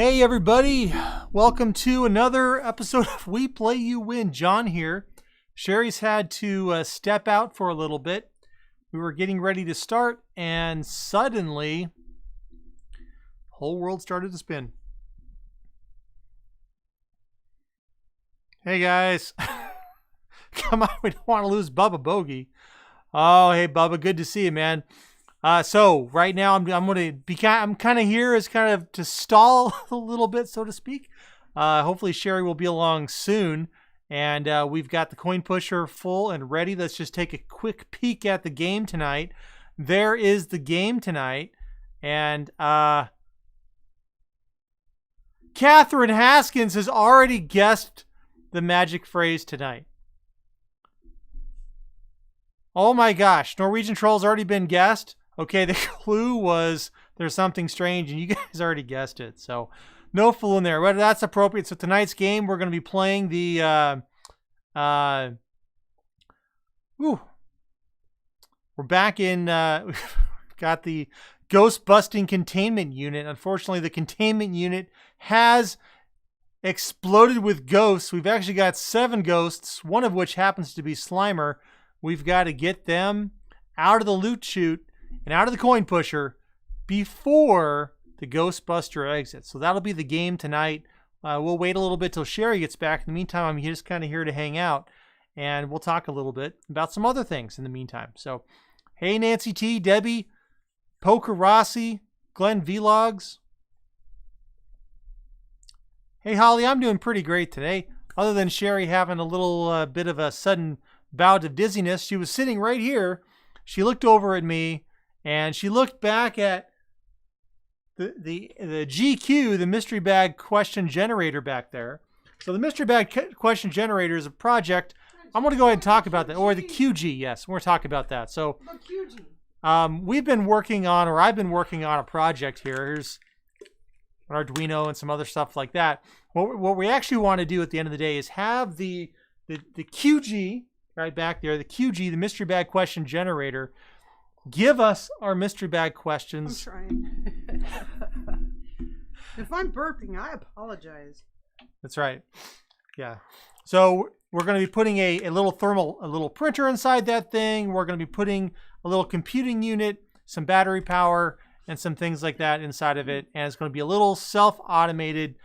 Hey everybody, welcome to another episode of We Play You Win. John here. Sherry's had to step out for a little bit. We were getting ready to start and suddenly the whole world started to spin. Hey guys. Come on, we don't want to lose Bubba Bogey. Oh, hey Bubba, good to see you, man. So right now I'm kind of here as kind of to stall a little bit, so to speak. Hopefully Sherry will be along soon, and we've got the coin pusher full and ready. Let's just take a quick peek at the game tonight. There is the game tonight, and Catherine Haskins has already guessed the magic phrase tonight. Oh my gosh, Norwegian Troll's already been guessed. Okay, the clue was there's something strange, and you guys already guessed it. So, no fooling there. But that's appropriate. So tonight's game, we're going to be playing the we're back in. We've got the ghost busting containment unit. Unfortunately, the containment unit has exploded with ghosts. We've actually got 7 ghosts, one of which happens to be Slimer. We've got to get them out of the loot chute and out of the coin pusher before the Ghostbuster exits. So that'll be the game tonight. We'll wait a little bit till Sherry gets back. In the meantime, I'm just kind of here to hang out, and we'll talk a little bit about some other things in the meantime. So, hey, Nancy T, Debbie, Poker Rossi, Glenn Vlogs. Hey, Holly, I'm doing pretty great today. Other than Sherry having a little bit of a sudden bout of dizziness, she was sitting right here. She looked over at me, and she looked back at the GQ, the mystery bag question generator back there. So the mystery bag question generator is a project. I'm going to go ahead and talk about that. Or the QG, yes. We're going to talk about that. So we've been working on, or I've been working on a project here. Here's an Arduino and some other stuff like that. What we actually want to do at the end of the day is have the QG right back there, the QG, the mystery bag question generator, give us our mystery bag questions. I'm trying. If I'm burping, I apologize. That's right. Yeah. So we're going to be putting a little printer inside that thing. We're going to be putting a little computing unit, some battery power, and some things like that inside of it. And it's going to be a little self-automated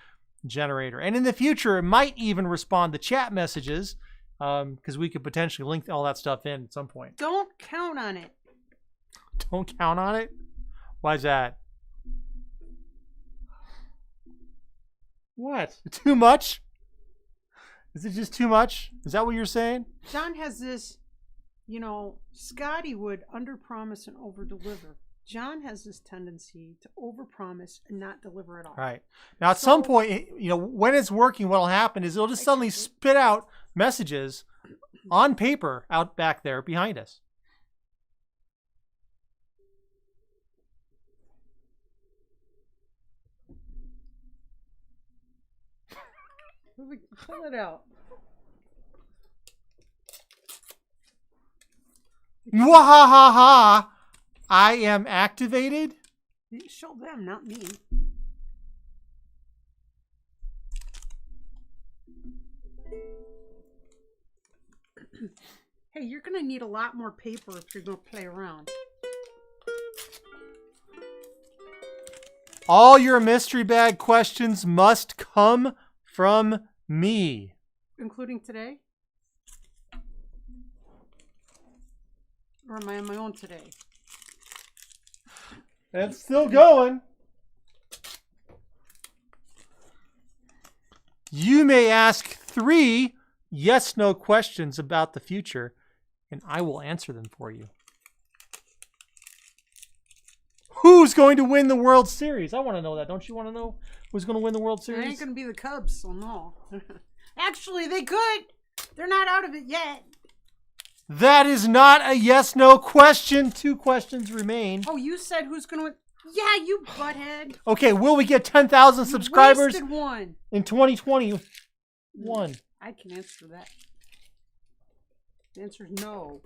generator. And in the future, it might even respond to chat messages, because we could potentially link all that stuff in at some point. Don't count on it. Don't count on it? Why's that? What? Too much? Is it just too much? Is that what you're saying? John has this, Scotty would underpromise and overdeliver. John has this tendency to overpromise and not deliver at all. Right. Now, at some point, when it's working, what'll happen is it'll just suddenly spit out messages on paper out back there behind us. Pull it out. Mwahaha! I am activated. Show them, not me. Hey, you're going to need a lot more paper if you're going to play around. All your mystery bag questions must come from me. Including today? Or am I on my own today? It's still going. You may ask 3 yes/no questions about the future, and I will answer them for you. Who's going to win the World Series? I want to know that. Don't you want to know who's going to win the World Series? It ain't going to be the Cubs, so no. Actually, they could. They're not out of it yet. That is not a yes/no question. 2 questions remain. Oh, you said who's going to win? Yeah, you butthead. Okay, will we get 10,000 subscribers wasted one. in 2021? I can answer that. The answer is no.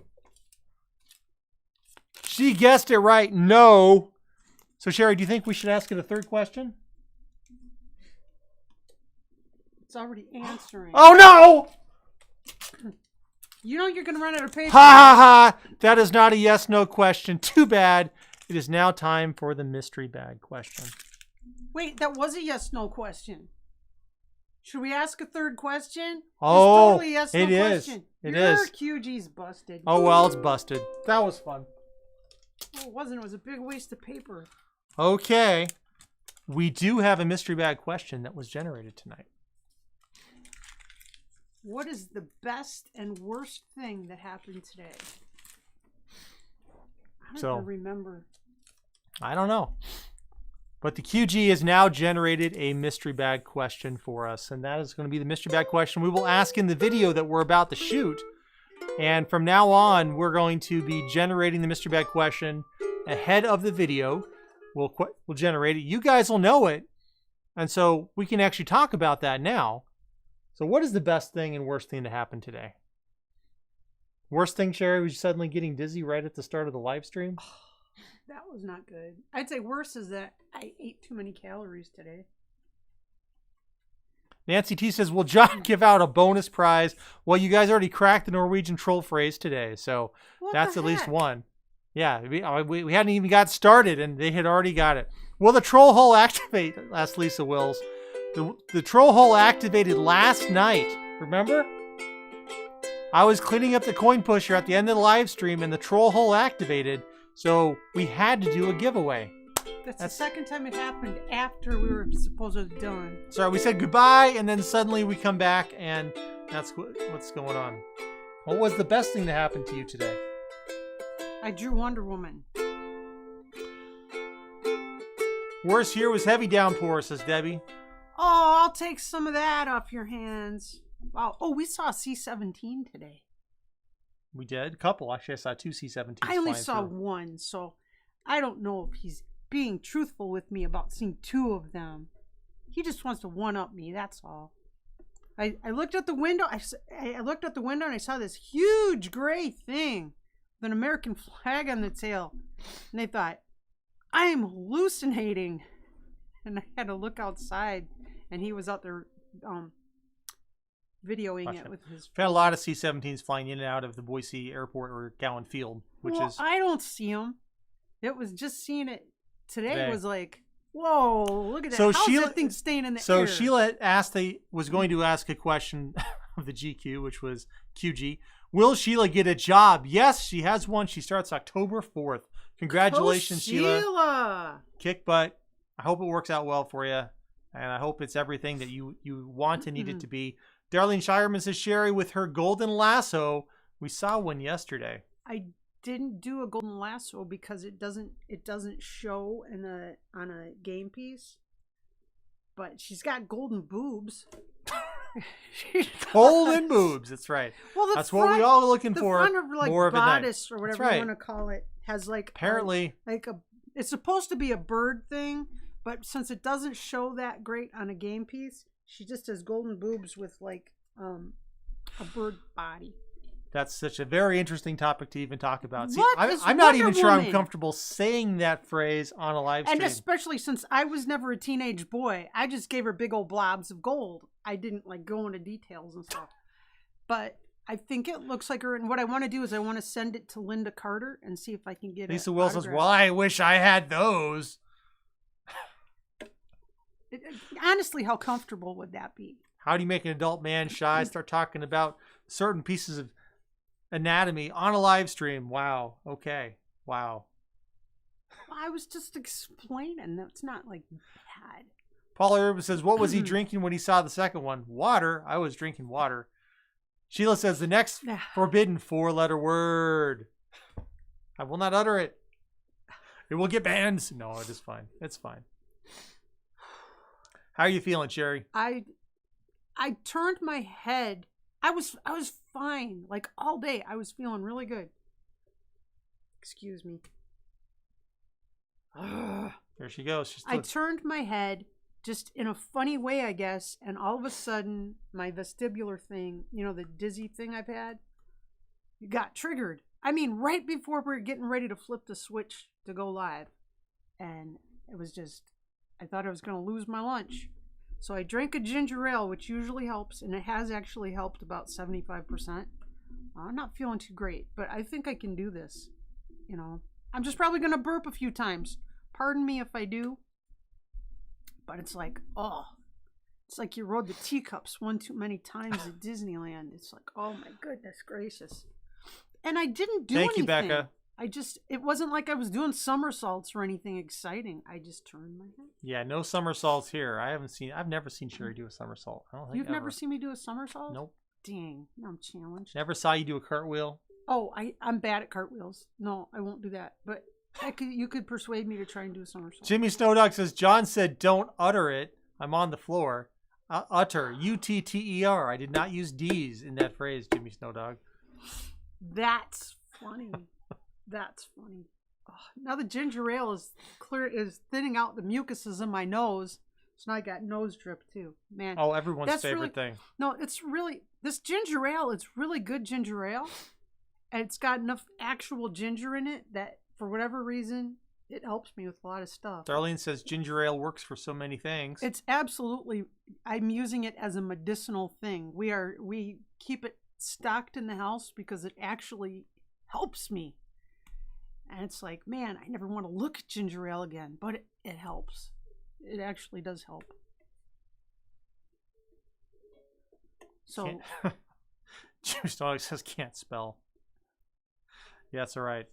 She guessed it right. No. So, Sherry, do you think we should ask it a third question? It's already answering. Oh no! You know you're going to run out of paper. Ha ha ha! That is not a yes/no question. Too bad. It is now time for the mystery bag question. Wait, that was a yes/no question. Should we ask a third question? Oh, it's totally yes, no it is. question. It Your is. QG's busted. Oh well, it's busted. That was fun. Oh, it wasn't. It was a big waste of paper. Okay. We do have a mystery bag question that was generated tonight. What is the best and worst thing that happened today? I don't even remember. I don't know. But the QG has now generated a mystery bag question for us, and that is going to be the mystery bag question we will ask in the video that we're about to shoot. And from now on, we're going to be generating the mystery bag question ahead of the video. We'll generate it. You guys will know it, and so we can actually talk about that now. So what is the best thing and worst thing to happen today? Worst thing, Sherry, was you suddenly getting dizzy right at the start of the live stream? That was not good. I'd say worse is that I ate too many calories today. Nancy T says, will John give out a bonus prize? Well, you guys already cracked the Norwegian troll phrase today, so that's at least one. Yeah, we hadn't even got started, and they had already got it. Will the troll hole activate? Asked Lisa Wills. The troll hole activated last night. Remember? I was cleaning up the coin pusher at the end of the live stream, and the troll hole activated, so we had to do a giveaway. That's the second time it happened after we were supposedly done. Sorry, we said goodbye, and then suddenly we come back, and that's what's going on. What was the best thing to happen to you today? I drew Wonder Woman. Worst here was heavy downpour, says Debbie. Oh, I'll take some of that off your hands. Wow. Oh, we saw C-17 today. We did? A couple. Actually, I saw two C-17s. I only saw one, so I don't know if he's being truthful with me about seeing two of them. He just wants to one-up me, that's all. I looked at the window. I looked at the window and I saw this huge gray thing with an American flag on the tail. And I thought, I am hallucinating. And I had to look outside, and he was out there videoing it with his phone. We've had a lot of C-17s flying in and out of the Boise Airport or Gowan Field, I don't see them. It was just seeing it today was like, whoa, look at that. So How's Sheila, that thing staying in the air? So Sheila was going to ask a question of the GQ, which was QG. Will Sheila get a job? Yes, she has one. She starts October 4th. Congratulations, Sheila. Kick butt. I hope it works out well for you, and I hope it's everything that you want and need it to be. Darlene Shireman says, Sherry, with her golden lasso, we saw one yesterday. I didn't do a golden lasso because it doesn't show on a game piece, but she's got golden boobs. Golden boobs, that's right. Well, that's what we all are looking for. The front of, like, more of bodice or whatever you want to call it has like apparently it's supposed to be a bird thing, but since it doesn't show that great on a game piece, she just has golden boobs with like a bird body. That's such a very interesting topic to even talk about. See, I'm not even sure I'm comfortable saying that phrase on a live stream. And especially since I was never a teenage boy, I just gave her big old blobs of gold. I didn't like go into details and stuff. But I think it looks like her, and what I want to do is I want to send it to Linda Carter and see if I can get it. Lisa Will says, well, I wish I had those. Honestly, how comfortable would that be? How do you make an adult man shy? Start talking about certain pieces of anatomy on a live stream. Wow. Okay. Wow. I was just explaining. That's not like bad. Paula Urban says, what was he drinking when he saw the second one? Water. I was drinking water. Sheila says, the next forbidden 4-letter word. I will not utter it. It will get banned. No, it is fine. It's fine. How are you feeling, Sherry? I turned my head. I was fine. Like all day, I was feeling really good. Excuse me. There she goes. I turned my head just in a funny way, I guess, and all of a sudden, my vestibular thing, the dizzy thing I've had, got triggered. I mean, right before we were getting ready to flip the switch to go live. And it was just, I thought I was going to lose my lunch. So I drank a ginger ale, which usually helps, and it has actually helped about 75%. I'm not feeling too great, but I think I can do this. You know, I'm just probably going to burp a few times. Pardon me if I do. But it's like, oh, it's like you rode the teacups one too many times at Disneyland. It's like, oh my goodness gracious. And I didn't do anything. Thank you, Becca. It wasn't like I was doing somersaults or anything exciting. I just turned my head. Yeah, no somersaults here. I've never seen Sherry do a somersault. I don't think You've never seen me do a somersault? Nope. Dang, I'm challenged. Never saw you do a cartwheel. Oh, I'm bad at cartwheels. No, I won't do that. But you could persuade me to try and do a somersault. Jimmy Snowdog says, John said, don't utter it. I'm on the floor. Utter. U-T-T-E-R. I did not use D's in that phrase, Jimmy Snowdog. That's funny. That's funny. Oh, now the ginger ale is thinning out the mucuses in my nose. So now I got nose drip too. Man. Oh, everyone's favorite thing. No, it's really, this ginger ale, it's really good ginger ale. And it's got enough actual ginger in it that for whatever reason, it helps me with a lot of stuff. Darlene says ginger ale works for so many things. It's absolutely, I'm using it as a medicinal thing. We keep it stocked in the house because it actually helps me. And it's like, man, I never want to look at ginger ale again, but it helps. It actually does help. So, Jimmy Snowdog says can't spell. Yeah, that's all right.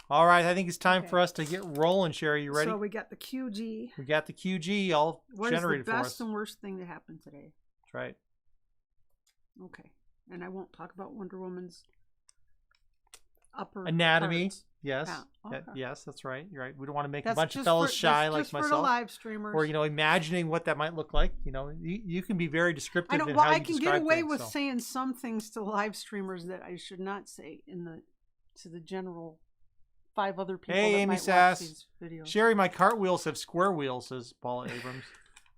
All right, I think it's time for us to get rolling, Sherry. You ready? So we got the QG. We got the QG all generated for us. What is the best and worst thing that happened today? That's right. Okay. And I won't talk about Wonder Woman's upper anatomy. Parts. Yes. Yeah. Okay. Yes, that's right. You're right. We don't want to make That's a bunch of fellas shy like just myself. For the live streamers. Or, imagining what that might look like. You can be very descriptive in how you describe I can get away things, with saying some things to live streamers that I should not say to the general 5 other people hey, that Amy might Sass. watch these videos. Sherry, my cartwheels have square wheels, says Paula Abrams.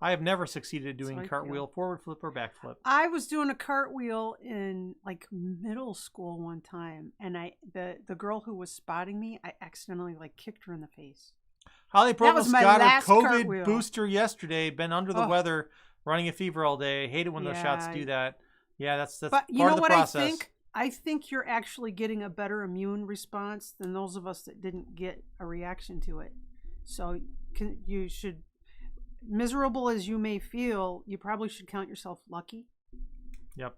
I have never succeeded at doing cartwheel, forward flip, or back flip. I was doing a cartwheel in like middle school one time, and the girl who was spotting me, I accidentally kicked her in the face. Holly Provost got her COVID cartwheel. Booster yesterday. Been under the weather, running a fever all day. Hate it when those shots do that. Yeah, that's but part you know of the what process. I think you're actually getting a better immune response than those of us that didn't get a reaction to it. So you should, miserable as you may feel, you probably should count yourself lucky. Yep.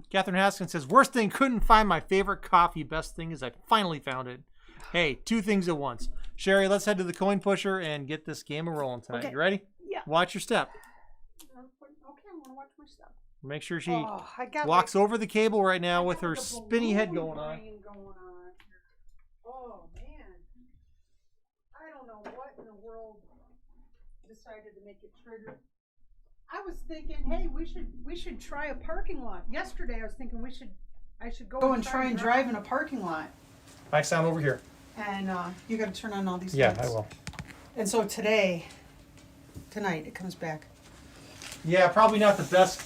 Catherine Haskins says, worst thing, couldn't find my favorite coffee. Best thing is I finally found it. Hey, 2 things at once. Sherry, let's head to the coin pusher and get this game rolling tonight. Okay. You ready? Yeah. Watch your step. Okay, I'm going to watch my step. Make sure she I walks over the cable right now with her spinny head going on. Oh, man. I don't know what in the world decided to make it trigger. I was thinking, hey, we should try a parking lot. Yesterday I was thinking I should go and try and drive in a parking lot. Mike's down over here. And you got to turn on all these lights. Yeah, I will. And so tonight it comes back. Yeah, probably not the best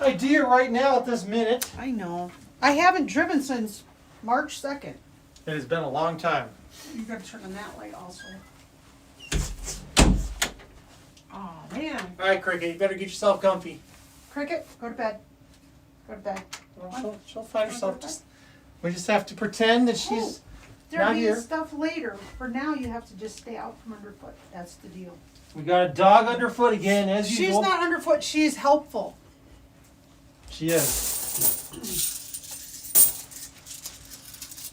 idea right now at this minute. I know. I haven't driven since March 2nd. It has been a long time. You got to turn on that light also. Oh, man. All right, Cricket, you better get yourself comfy. Cricket, go to bed. Go to bed. Well, she'll find herself. We just have to pretend that she's There'll not be here. stuff later. For now, you have to just stay out from underfoot. That's the deal. We got a dog underfoot again, as usual. She's not underfoot. She's helpful. She is.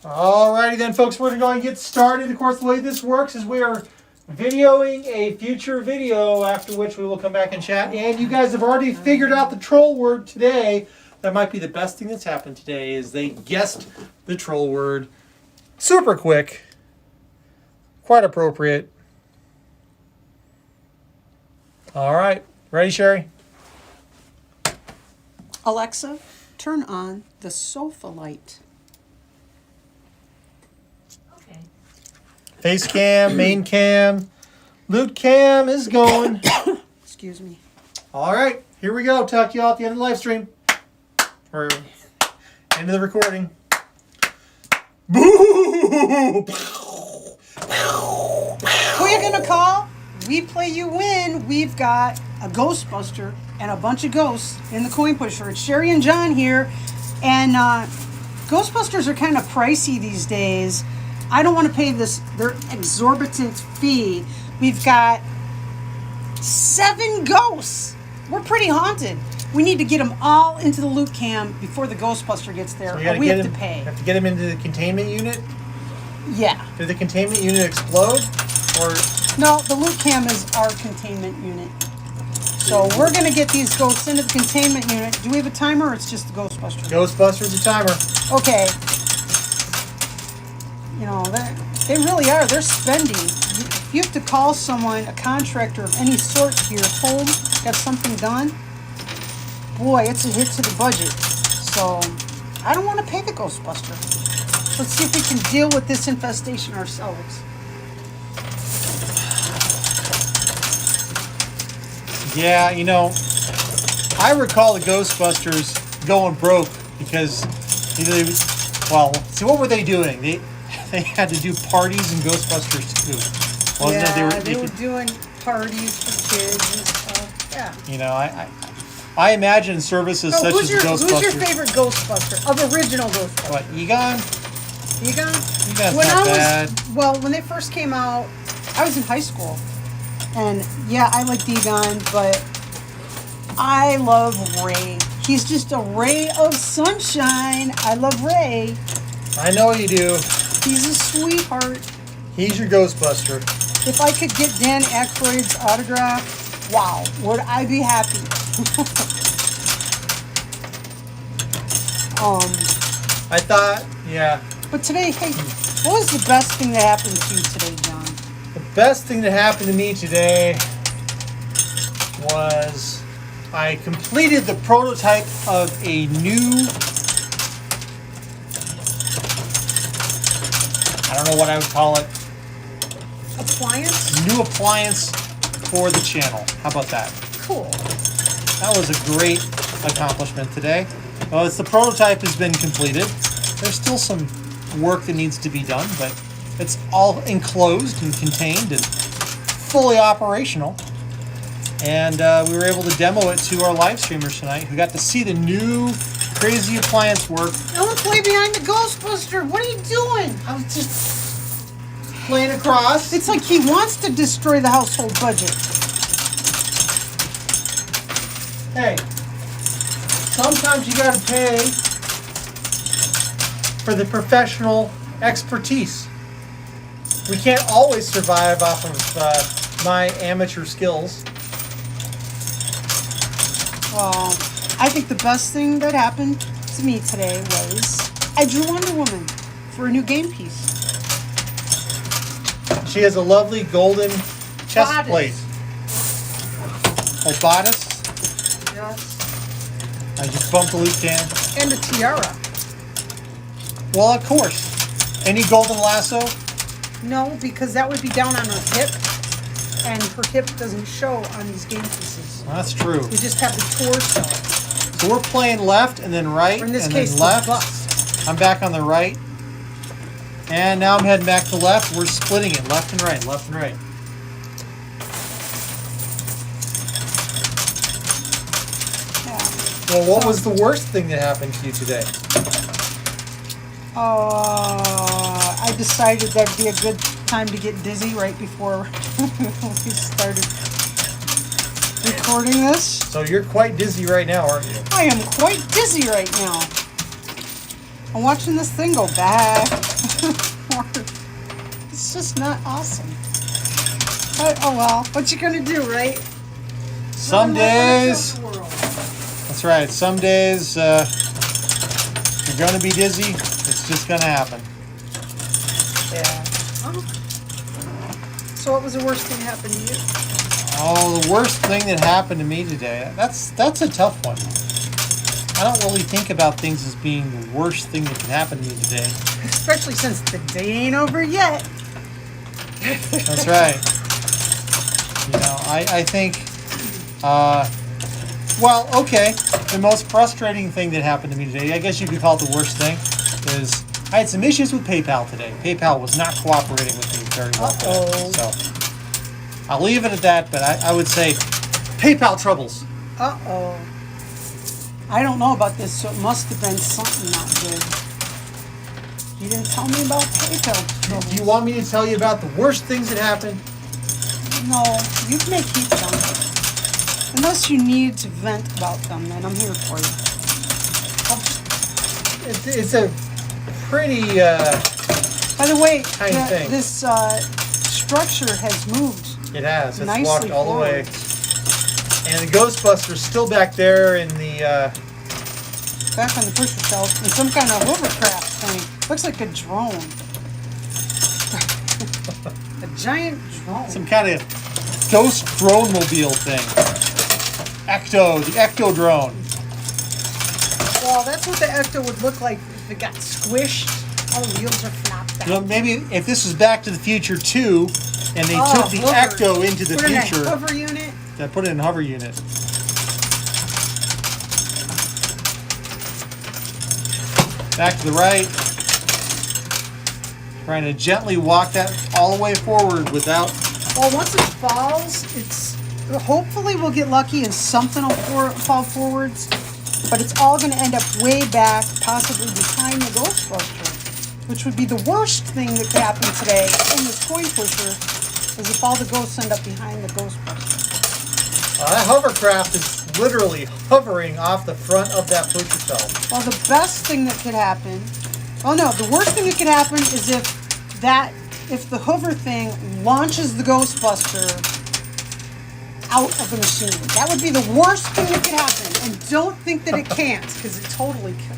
Alrighty then, folks, we're going to get started. Of course, the way this works is we are videoing a future video, after which we will come back and chat. And you guys have already figured out the troll word today. That might be the best thing that's happened today, is they guessed the troll word super quick. Quite appropriate. All right. Ready, Sherry? Alexa, turn on the sofa light. Okay. Face cam, main cam, loot cam is going. Excuse me. All right, here we go. Talk to you all at the end of the live stream. Or end of the recording. Boo! Who are you going to call? we play you win. We've got a Ghostbuster and a bunch of ghosts in the coin pusher. It's Sherry and John here. And Ghostbusters are kind of pricey these days. I don't want to pay their exorbitant fee. We've got 7 ghosts. We're pretty haunted. We need to get them all into the loot cam before the Ghostbuster gets there. So we have to pay. Have to get them into the containment unit? Yeah. Did the containment unit explode? Or no, the loot cam is our containment unit. So we're going to get these ghosts into the containment unit. Do we have a timer or it's just the Ghostbuster? Ghostbusters a timer. Okay. You know, they really are. They're spending. If you have to call someone, a contractor of any sort to your home, have something done, boy, it's a hit to the budget. So I don't want to pay the Ghostbuster. Let's see if we can deal with this infestation ourselves. Yeah, you know, I recall the Ghostbusters going broke because see, what were they doing? They had to do parties in Ghostbusters too. Wasn't it? They were doing parties for kids and stuff. Yeah. You know, I imagine services such as Ghostbusters. Who's your favorite Ghostbuster? Of original Ghostbuster? What, Egon? Egon's not bad. When they first came out, I was in high school. And yeah, I liked Egon, but I love Ray. He's just a ray of sunshine. I love Ray. I know you do. He's a sweetheart. He's your Ghostbuster. If I could get Dan Aykroyd's autograph, wow, would I be happy? I thought, yeah. But today, hey, what was the best thing that happened to you today, John? The best thing that happened to me today was I completed the prototype of a new, I don't know what I would call it. Appliance? New appliance for the channel. How about that? Cool. That was a great accomplishment today. Well, the prototype has been completed. There's still some work that needs to be done, but it's all enclosed and contained and fully operational. And we were able to demo it to our live streamers tonight, who got to see the new crazy appliance work. Don't play behind the Ghostbuster. What are you doing? I was just playing across. It's like he wants to destroy the household budget. Hey, sometimes you gotta pay for the professional expertise. We can't always survive off of my amateur skills. Well, I think the best thing that happened to me today was I drew Wonder Woman for a new game piece. She has a lovely golden chest Bodice. plate. Oh, bodice? Yes. I just bumped the loot can. And a tiara. Well, of course. Any golden lasso? No, because that would be down on her hip, and her hip doesn't show on these game pieces. Well, that's true. We just have the torso. So we're playing left and then right, Or in this and case, then left. the bust. I'm back on the right. And now I'm heading back to left. We're splitting it left and right, left and right. Yeah. Well, what was the worst thing that happened to you today? I decided that'd be a good time to get dizzy right before we started recording this. So you're quite dizzy right now, aren't you? I am quite dizzy right now. I'm watching this thing go back. It's just not awesome. But, oh well, what you gonna do, right? Some days, that's right, some days you're gonna be dizzy. It's just gonna happen. Yeah. So what was the worst thing that happened to you? Oh, the worst thing that happened to me today. That's a tough one. I don't really think about things as being the worst thing that can happen to me today. Especially since the day ain't over yet. That's right. You know, I think, well, okay. The most frustrating thing that happened to me today, I guess you could call it the worst thing, is I had some issues with PayPal today. PayPal was not cooperating with me very well today. So I'll leave it at that, but I would say PayPal troubles. Uh-oh. I don't know about this, so it must have been something not good. You didn't tell me about PayPal troubles. Do you want me to tell you about the worst things that happened? No, you may keep them. Unless you need to vent about them, then I'm here for you. It's a pretty By the way, thing. this structure has moved. It has. It's nicely walked all the way. forward. And the Ghostbuster's still back there in the... Back on the pusher shelf in some kind of hovercraft thing. Looks like a drone. A giant drone. some kind of ghost drone mobile thing. Ecto, the Ecto drone. Well, that's what the Ecto would look like if it got squished. All the wheels are flopped out. You know, maybe if this was Back to the Future 2 and they took the hover. Ecto into the Put it in a future. hover unit. They put it in a hover unit. Back to the right. Trying to gently walk that all the way forward without... Well, once it falls, hopefully we'll get lucky and something will fall forwards. But it's all going to end up way back, possibly behind the Ghostbuster, which would be the worst thing that could happen today in this coin pusher, is if all the ghosts end up behind the Ghostbuster. that hovercraft is literally hovering off the front of that pusher shelf. Well, the best thing that could happen, oh no, the worst thing that could happen is if the hover thing launches the Ghostbuster out of the machine. That would be the worst thing that could happen. And don't think that it can't, because it totally could.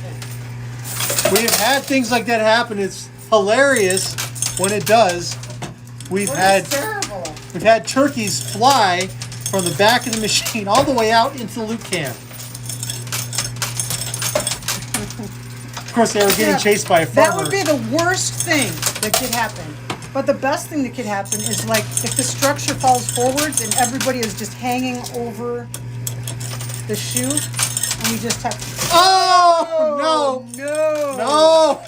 We have had things like that happen. It's hilarious when it does. We've had turkeys fly from the back of the machine all the way out into the loot can. Of course, they were getting chased by a farmer. That would be the worst thing that could happen. But the best thing that could happen is, like, if the structure falls forwards and everybody is just hanging over the chute, and we just have to... Oh, no! No! No!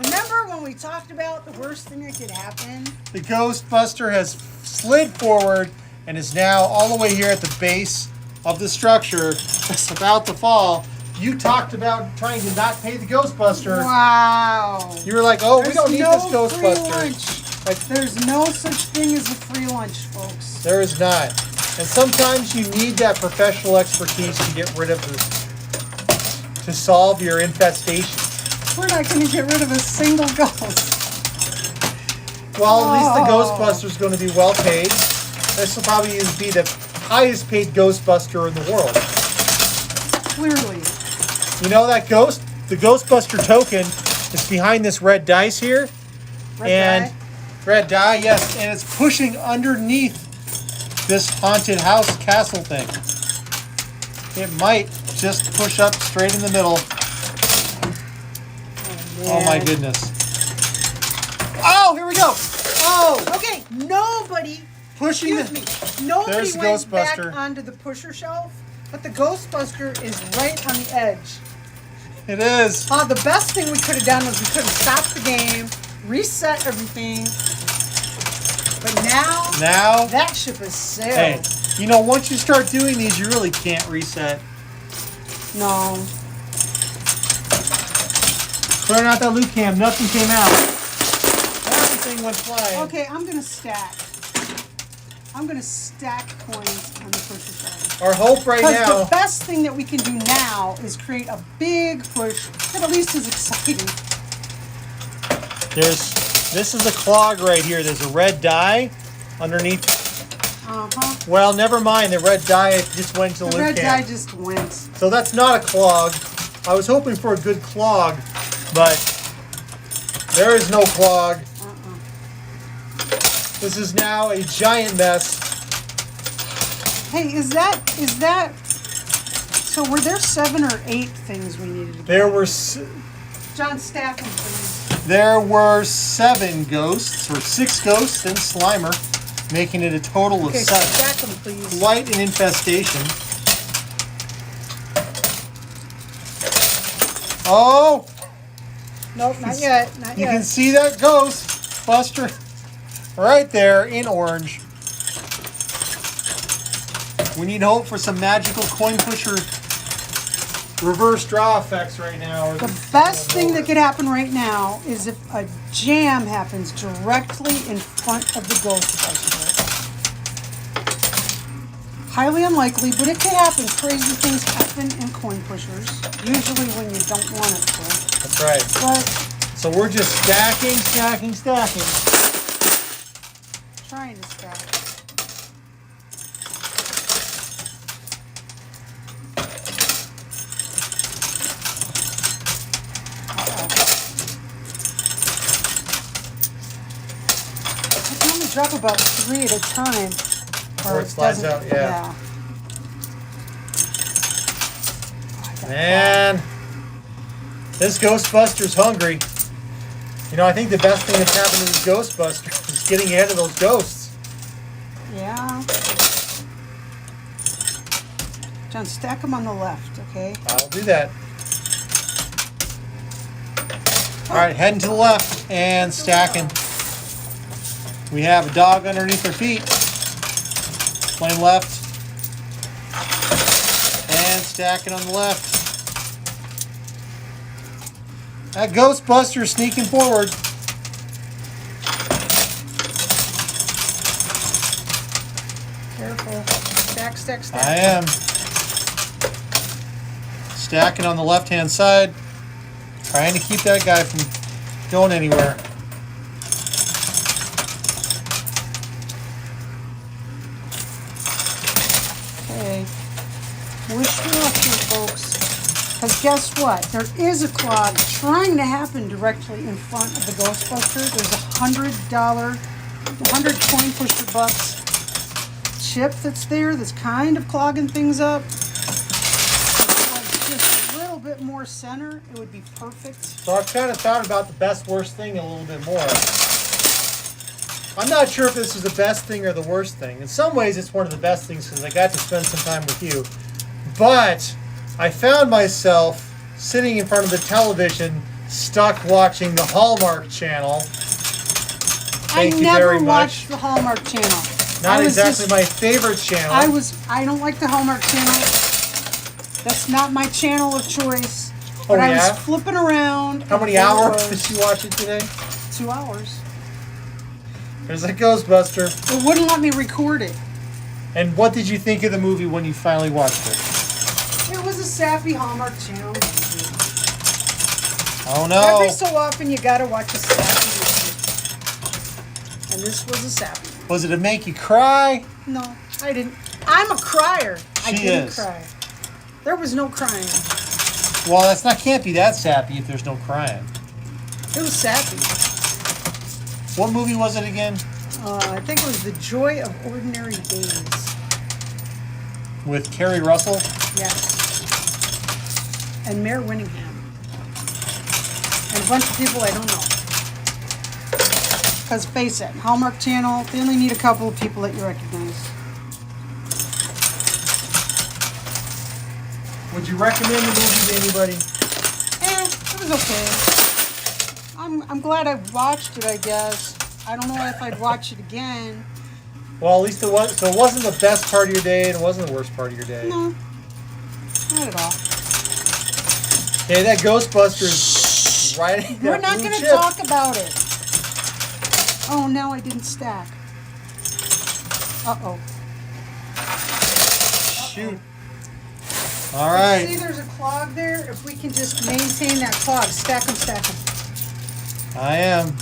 Remember when we talked about the worst thing that could happen? The Ghostbuster has slid forward and is now all the way here at the base of the structure. It's about to fall. You talked about trying to not pay the Ghostbuster. Wow. You were like, oh, we don't need this Free Ghostbuster. lunch. There's no such thing as a free lunch, folks. There is not. And sometimes you need that professional expertise to get rid of to solve your infestation. We're not going to get rid of a single ghost. Well, at least the Ghostbuster's going to be well paid. This will probably be the highest paid Ghostbuster in the world. Clearly. You know that the Ghostbuster token is behind this red dice here. Red die, yes, and it's pushing underneath this haunted house castle thing. It might just push up straight in the middle. Oh my goodness. Oh, here we go. Oh. Okay, nobody Pushing Excuse me. Nobody There's the went back Ghostbuster. onto the pusher shelf, but the Ghostbuster is right on the edge. It is. The best thing we could have done was we could have stopped the game, reset everything. But now that ship has sailed. Hey, you know, once you start doing these, you really can't reset. No. Clearing out that loot cam, nothing came out. Everything went flying. Okay, I'm gonna stack. I'm gonna stack coins on the pusher shelf. Our hope right Because now. the best thing that we can do now is create a big push that at least is exciting. This is a clog right here. There's a red die underneath. Well, never mind. The red die just went to the loot The red can. die just went. So that's not a clog. I was hoping for a good clog, but there is no clog. This is now a giant mess. Hey, is that? So were there 7 or 8 things we needed to get? There were John, stack them, please. There were 7 ghosts, or 6 ghosts and Slimer, making it a total of 7. Stack them, please. Quite an infestation. Oh! Nope, not yet. Not You yet. can see that ghost, Buster, right there in orange. We need hope for some magical coin pusher reverse draw effects right now. The best thing that could happen right now is if a jam happens directly in front of the Ghostbuster. Highly unlikely, but it could happen. Crazy things happen in coin pushers, usually when you don't want it to. That's right. But So we're just stacking. trying to stack. I can only drop about 3 at a time. Or it slides doesn't- out, yeah. Oh, I got Man, this Ghostbuster's hungry. You know, I think the best thing that's happened to this Ghostbuster is getting ahead of those ghosts. Yeah. John, stack them on the left, okay? I'll do that. All right, heading to the left and stacking. We have a dog underneath our feet. Playing left. And stacking on the left. That Ghostbuster is sneaking forward. Careful. Stack, stack, stack. I am. Stacking on the left-hand side. Trying to keep that guy from going anywhere. Okay. Wish me luck here, folks. Because guess what? There is a clog trying to happen directly in front of the Ghostbuster. There's $100 coin pusher bucks chip that's there that's kind of clogging things up. If it was just a little bit more center, it would be perfect. So I've kind of thought about the best worst thing a little bit more. I'm not sure if this is the best thing or the worst thing. In some ways it's one of the best things because I got to spend some time with you. But I found myself sitting in front of the television stuck watching the Hallmark Channel. Thank you I never very much. watched the Hallmark Channel. Not exactly my favorite channel. I don't like the Hallmark Channel. That's not my channel of choice. Oh, But I yeah? was flipping around. How many and there hours was did you watch it today? 2 hours. There's a Ghostbuster. It wouldn't let me record it. And what did you think of the movie when you finally watched it? It was a sappy Hallmark Channel movie. Oh no. Every so often you gotta watch a sappy movie. And this was a sappy one. Was it to make you cry? No, I didn't. I'm a crier. I She didn't is. cry. There was no crying. Well, can't be that sappy if there's no crying. It was sappy. What movie was it again? I think it was The Joy of Ordinary Days. With Kerry Russell? Yes. And Mayor Winningham. And a bunch of people I don't know. Because face it, Hallmark Channel, they only need a couple of people that you recognize. Would you recommend the movie to anybody? It was okay. I'm glad I watched it, I guess. I don't know if I'd watch it again. Well, at least it was. So it wasn't the best part of your day, and it wasn't the worst part of your day. No. Not at all. Hey, that Ghostbuster is right. We're not going to talk about it. Oh, now I didn't stack. Uh-oh. Shoot. All right. See, there's a clog there. If we can just maintain that clog, stack them, stack them. I am.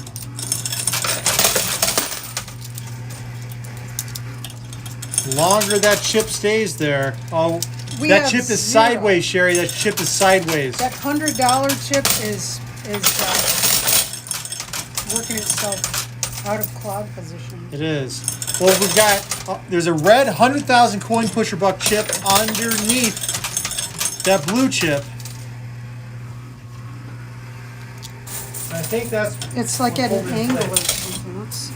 The longer that chip stays there. Oh, We that have chip is 0. sideways, Sherry. That chip is sideways. That $100 chip is working itself out of clog position. It is. Well, we've got, there's a red 100,000 coin pusher buck chip underneath that blue chip. I think that's... It's like at an Hold it in angle or place. something. Let's see.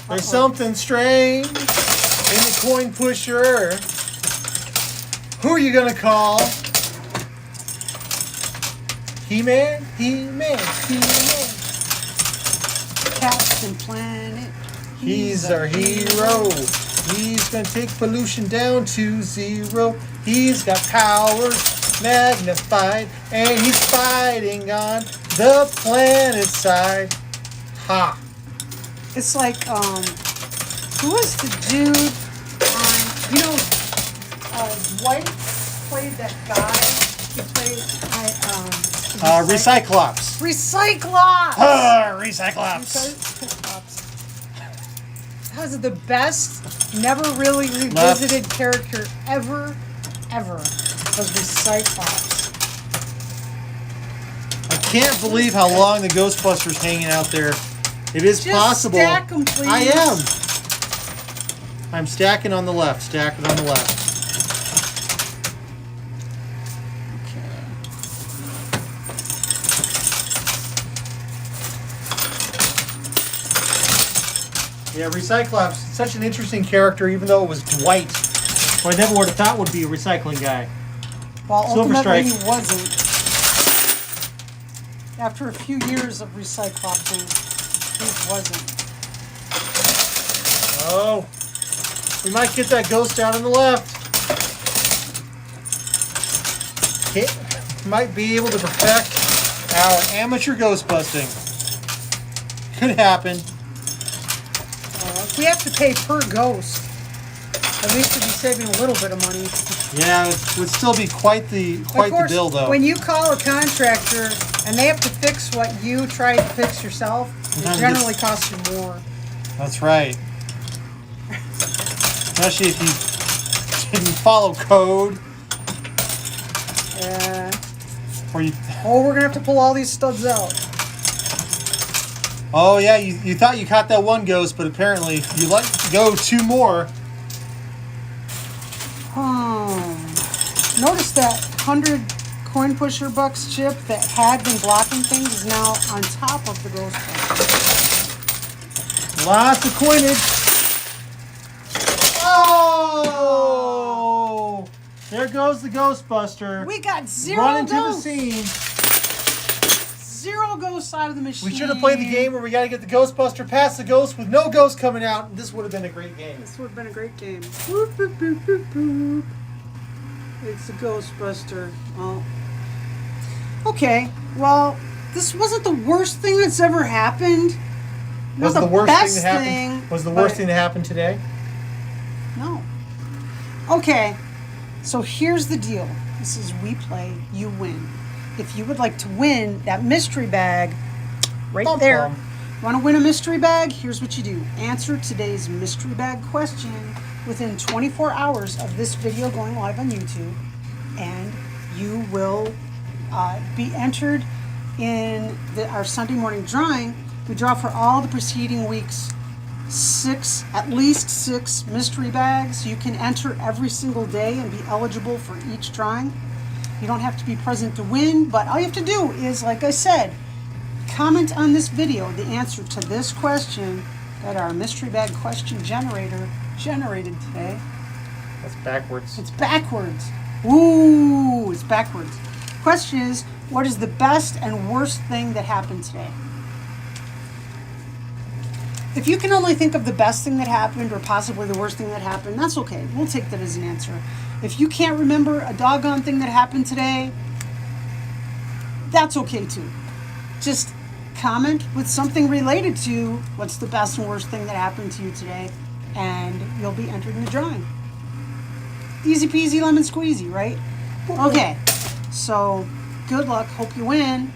There's something strange in the coin pusher. Who are you going to call? He-Man, He-Man, He-Man. Captain Planet. He's our hero. He's gonna take pollution down to zero. He's got powers magnified, and he's fighting on the planet side. Ha! It's like, who was the dude on, you know, White played that guy. He played, Recyclops. Recyclops! Recyclops. That was the best, never really revisited character ever, was Recyclops. I can't believe how long the Ghostbusters hanging out there. It is Just possible. stack 'em, please. I am. I'm stacking on the left. Stacking on the left. Yeah, Recyclops, such an interesting character, even though it was Dwight, who I never would have thought would be a recycling guy. Well, Silver ultimately Strike. he wasn't. After a few years of Recyclopsing, he wasn't. Oh, we might get that ghost out on the left. Okay, might be able to perfect our amateur ghost busting. Could happen. If we have to pay per ghost, at least we'd be saving a little bit of money. Yeah, it would still be quite the bill, though. When you call a contractor and they have to fix what you tried to fix yourself, it generally costs you more. That's right. Especially if you didn't follow code. Yeah. Or you. Oh, we're gonna have to pull all these studs out. Oh yeah, you thought you caught that one ghost, but apparently you let go two more. Notice that 100 coin pusher bucks chip that had been blocking things is now on top of the ghost buster. Lots of coinage. Oh! There goes the Ghostbuster. We got zero running ghosts. to the scene. Zero ghosts out of the machine. We should have played the game where we got to get the Ghostbuster past the ghost with no ghost coming out. This would have been a great game. This would have been a great game. Boop, boop, boop, boop, boop. It's the Ghostbuster. Oh. Okay, well, this wasn't the worst thing that's ever happened. Not Was the worst thing best that happened? Was the worst thing that happened today? No. Okay, so here's the deal. This is we play, you win. If you would like to win that mystery bag, right there. Want to win a mystery bag? Here's what you do. Answer today's mystery bag question within 24 hours of this video going live on YouTube, and you will be entered in our Sunday morning drawing. We draw for all the preceding weeks at least six mystery bags. You can enter every single day and be eligible for each drawing. You don't have to be present to win, but all you have to do is, like I said, comment on this video the answer to this question that our mystery bag question generator generated today. That's backwards. It's backwards. Ooh, it's backwards. Question is, what is the best and worst thing that happened today? If you can only think of the best thing that happened or possibly the worst thing that happened, that's okay. We'll take that as an answer. If you can't remember a doggone thing that happened today, that's okay too. Just comment with something related to what's the best and worst thing that happened to you today, and you'll be entered in the drawing. Easy peasy lemon squeezy, right? Okay, so good luck. Hope you win.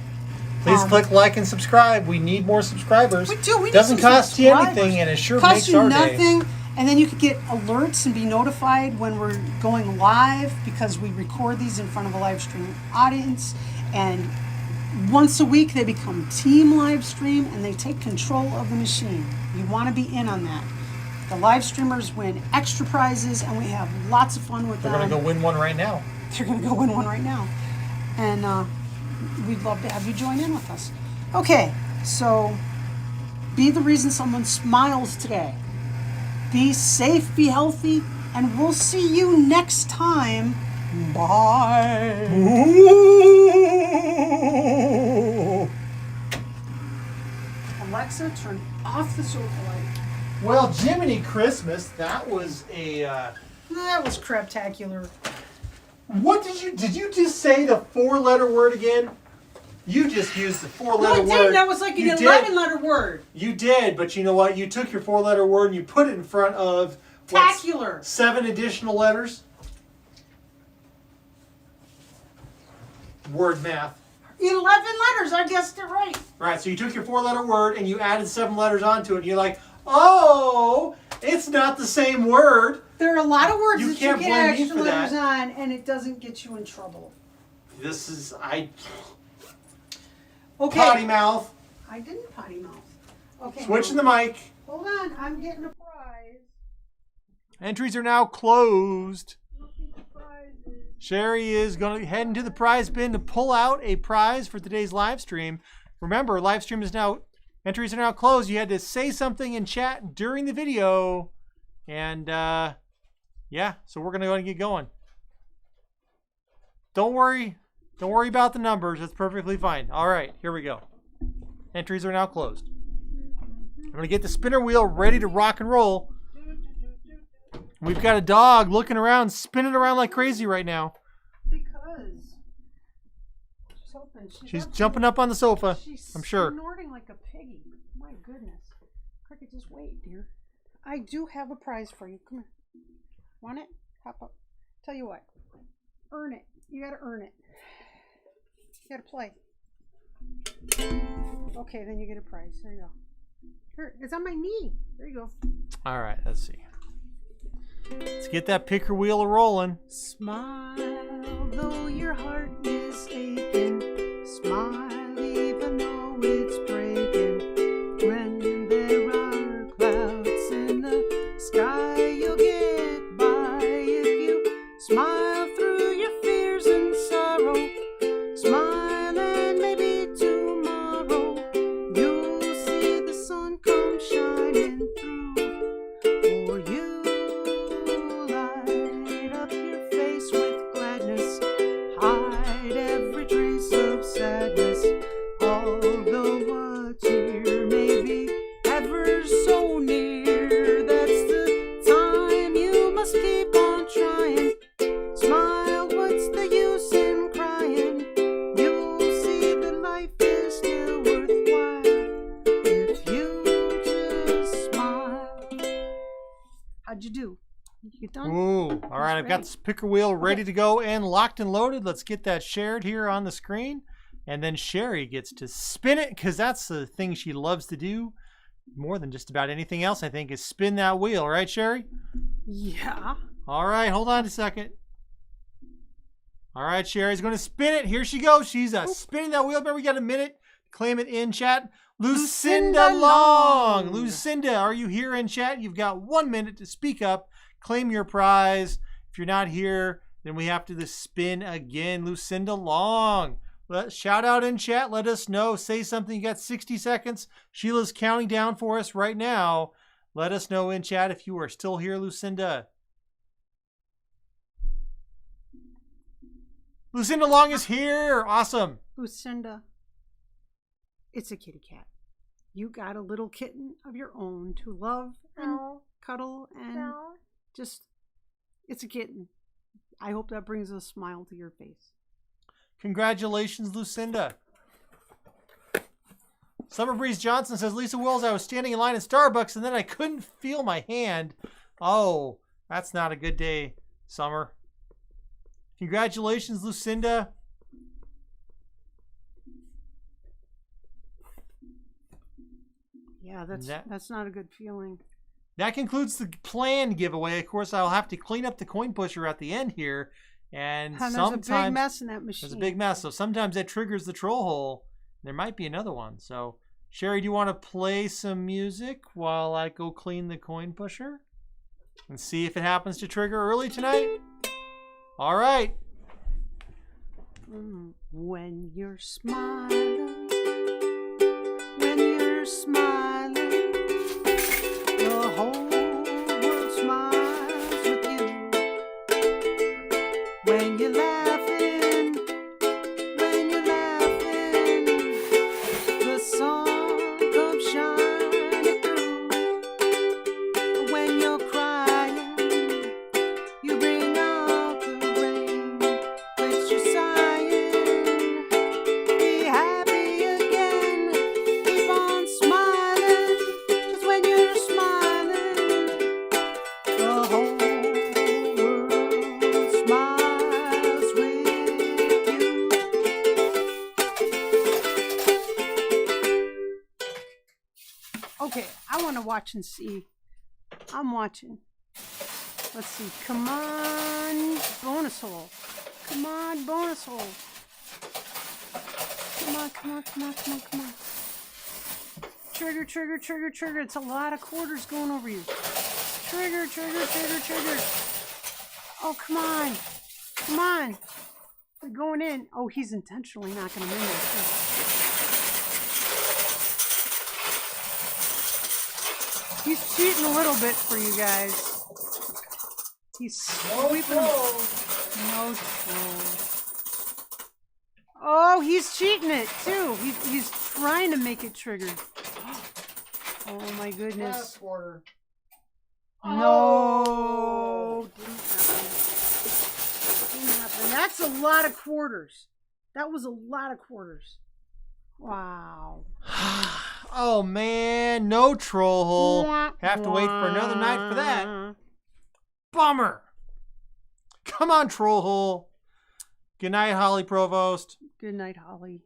Please click like and subscribe. We need more subscribers. We do. We need Doesn't some cost you subscribers. anything, and it sure Costs makes you our nothing, day. and then you could get alerts and be notified when we're going live, because we record these in front of a live stream audience, and once a week they become team live stream and they take control of the machine. You want to be in on that. The live streamers win extra prizes, and we have lots of fun with They're them. going to go win one right now. They're going to go win one right now. And we'd love to have you join in with us. Okay, so be the reason someone smiles today. Be safe, be healthy, and we'll see you next time. Bye. Alexa, turn off the sofa light. Well, Jiminy Christmas, that was a... That was craptacular. What did you just say the 4-letter word again? You just used the 4-letter No, I word. didn't. That was like an 11-letter word. You did, but you know what? You took your 4-letter word and you put it in front of... Tacular. 7 additional letters? Word math. 11 letters. I guessed it right. Right, so you took your 4-letter word and you added 7 letters onto it. And you're like, oh, it's not the same word. There are a lot of words You that can't you get blame me extra for letters that. on, and it doesn't get you in trouble. This is, Okay. potty mouth. I didn't potty mouth. Okay. Switching now, the mic. Hold on. I'm getting a prize. Entries are now closed. Looking for prizes. Sherry is going to head into the prize bin to pull out a prize for today's live stream. Remember, live stream is now, entries are now closed. You had to say something in chat during the video. And, yeah, so we're going to go and get going. Don't worry. Don't worry about the numbers. It's perfectly fine. All right, here we go. Entries are now closed. I'm going to get the spinner wheel ready to rock and roll. We've got a dog looking around, spinning around like crazy right now. Because she's hoping. She's jumping up on the sofa, I'm sure. She's snorting like a piggy. My goodness. Cricket, just wait, dear. I do have a prize for you. Come here. Want it? Hop up. Tell you what. Earn it. You gotta earn it. You gotta play. Okay, then you get a prize. There you go. Here, it's on my knee. There you go. All right, let's see. Let's get that picker wheel rolling. Smile, though your heart is aching. Smile, even though it's breaking. When there are clouds in the sky, you'll get by if you smile through your fears and sorrow. Smile, and maybe tomorrow you'll see the sun come shining through for you. Light up your face with gladness, hide every trace of sadness. Although a tear may be ever so near, that's the time you must keep on trying. Smile, what's the use in crying? You'll see that life is still worthwhile if you just smile. How'd you do? You get done? Ooh, all right, I've got this picker wheel ready to go and locked and loaded. Let's get that shared here on the screen. And then Sherry gets to spin it because that's the thing she loves to do more than just about anything else, I think, is spin that wheel. Right, Sherry? Yeah. All right, hold on a second. All right, Sherry's going to spin it. Here she goes. She's spinning that wheel. Remember, we got a minute. Claim it in chat. Lucinda Long. Lucinda, are you here in chat? You've got 1 minute to speak up. Claim your prize. If you're not here, then we have to spin again. Lucinda Long. Shout out in chat. Let us know. Say something. You got 60 seconds. Sheila's counting down for us right now. Let us know in chat if you are still here, Lucinda. Lucinda Long is here. Awesome. Lucinda, it's a kitty cat. You got a little kitten of your own to love and cuddle and just, it's a kitten. I hope that brings a smile to your face. Congratulations, Lucinda. Summer Breeze Johnson says, Lisa Wills, I was standing in line at Starbucks and then I couldn't feel my hand. Oh, that's not a good day, Summer. Congratulations, Lucinda. Yeah, that's not a good feeling. That concludes the planned giveaway. Of course, I'll have to clean up the coin pusher at the end here. And sometimes there's a big mess in that machine. There's a big mess. So sometimes that triggers the troll hole. There might be another one. So, Sherry, do you want to play some music while I go clean the coin pusher? And see if it happens to trigger early tonight? All right. When you're smiling, the whole world smiles with you. When you're laughing, watch and see. I'm watching. Let's see. Come on, bonus hole. Come on, bonus hole. Come on, come on, come on, come on, come on. Trigger, trigger, trigger, trigger. It's a lot of quarters going over you. Trigger, trigger, trigger, trigger. Oh, come on. Come on. They're going in. Oh, he's intentionally not going to win this. He's cheating a little bit for you guys. He's sweeping. No troll. Oh, he's cheating it too. He's trying to make it triggered. Oh my goodness. Quarter. No. Didn't happen. Didn't happen. That's a lot of quarters. That was a lot of quarters. Wow. Oh man, no troll hole. Have to wait for another night for that. Bummer. Come on, troll hole. Good night, Holly Provost. Good night, Holly.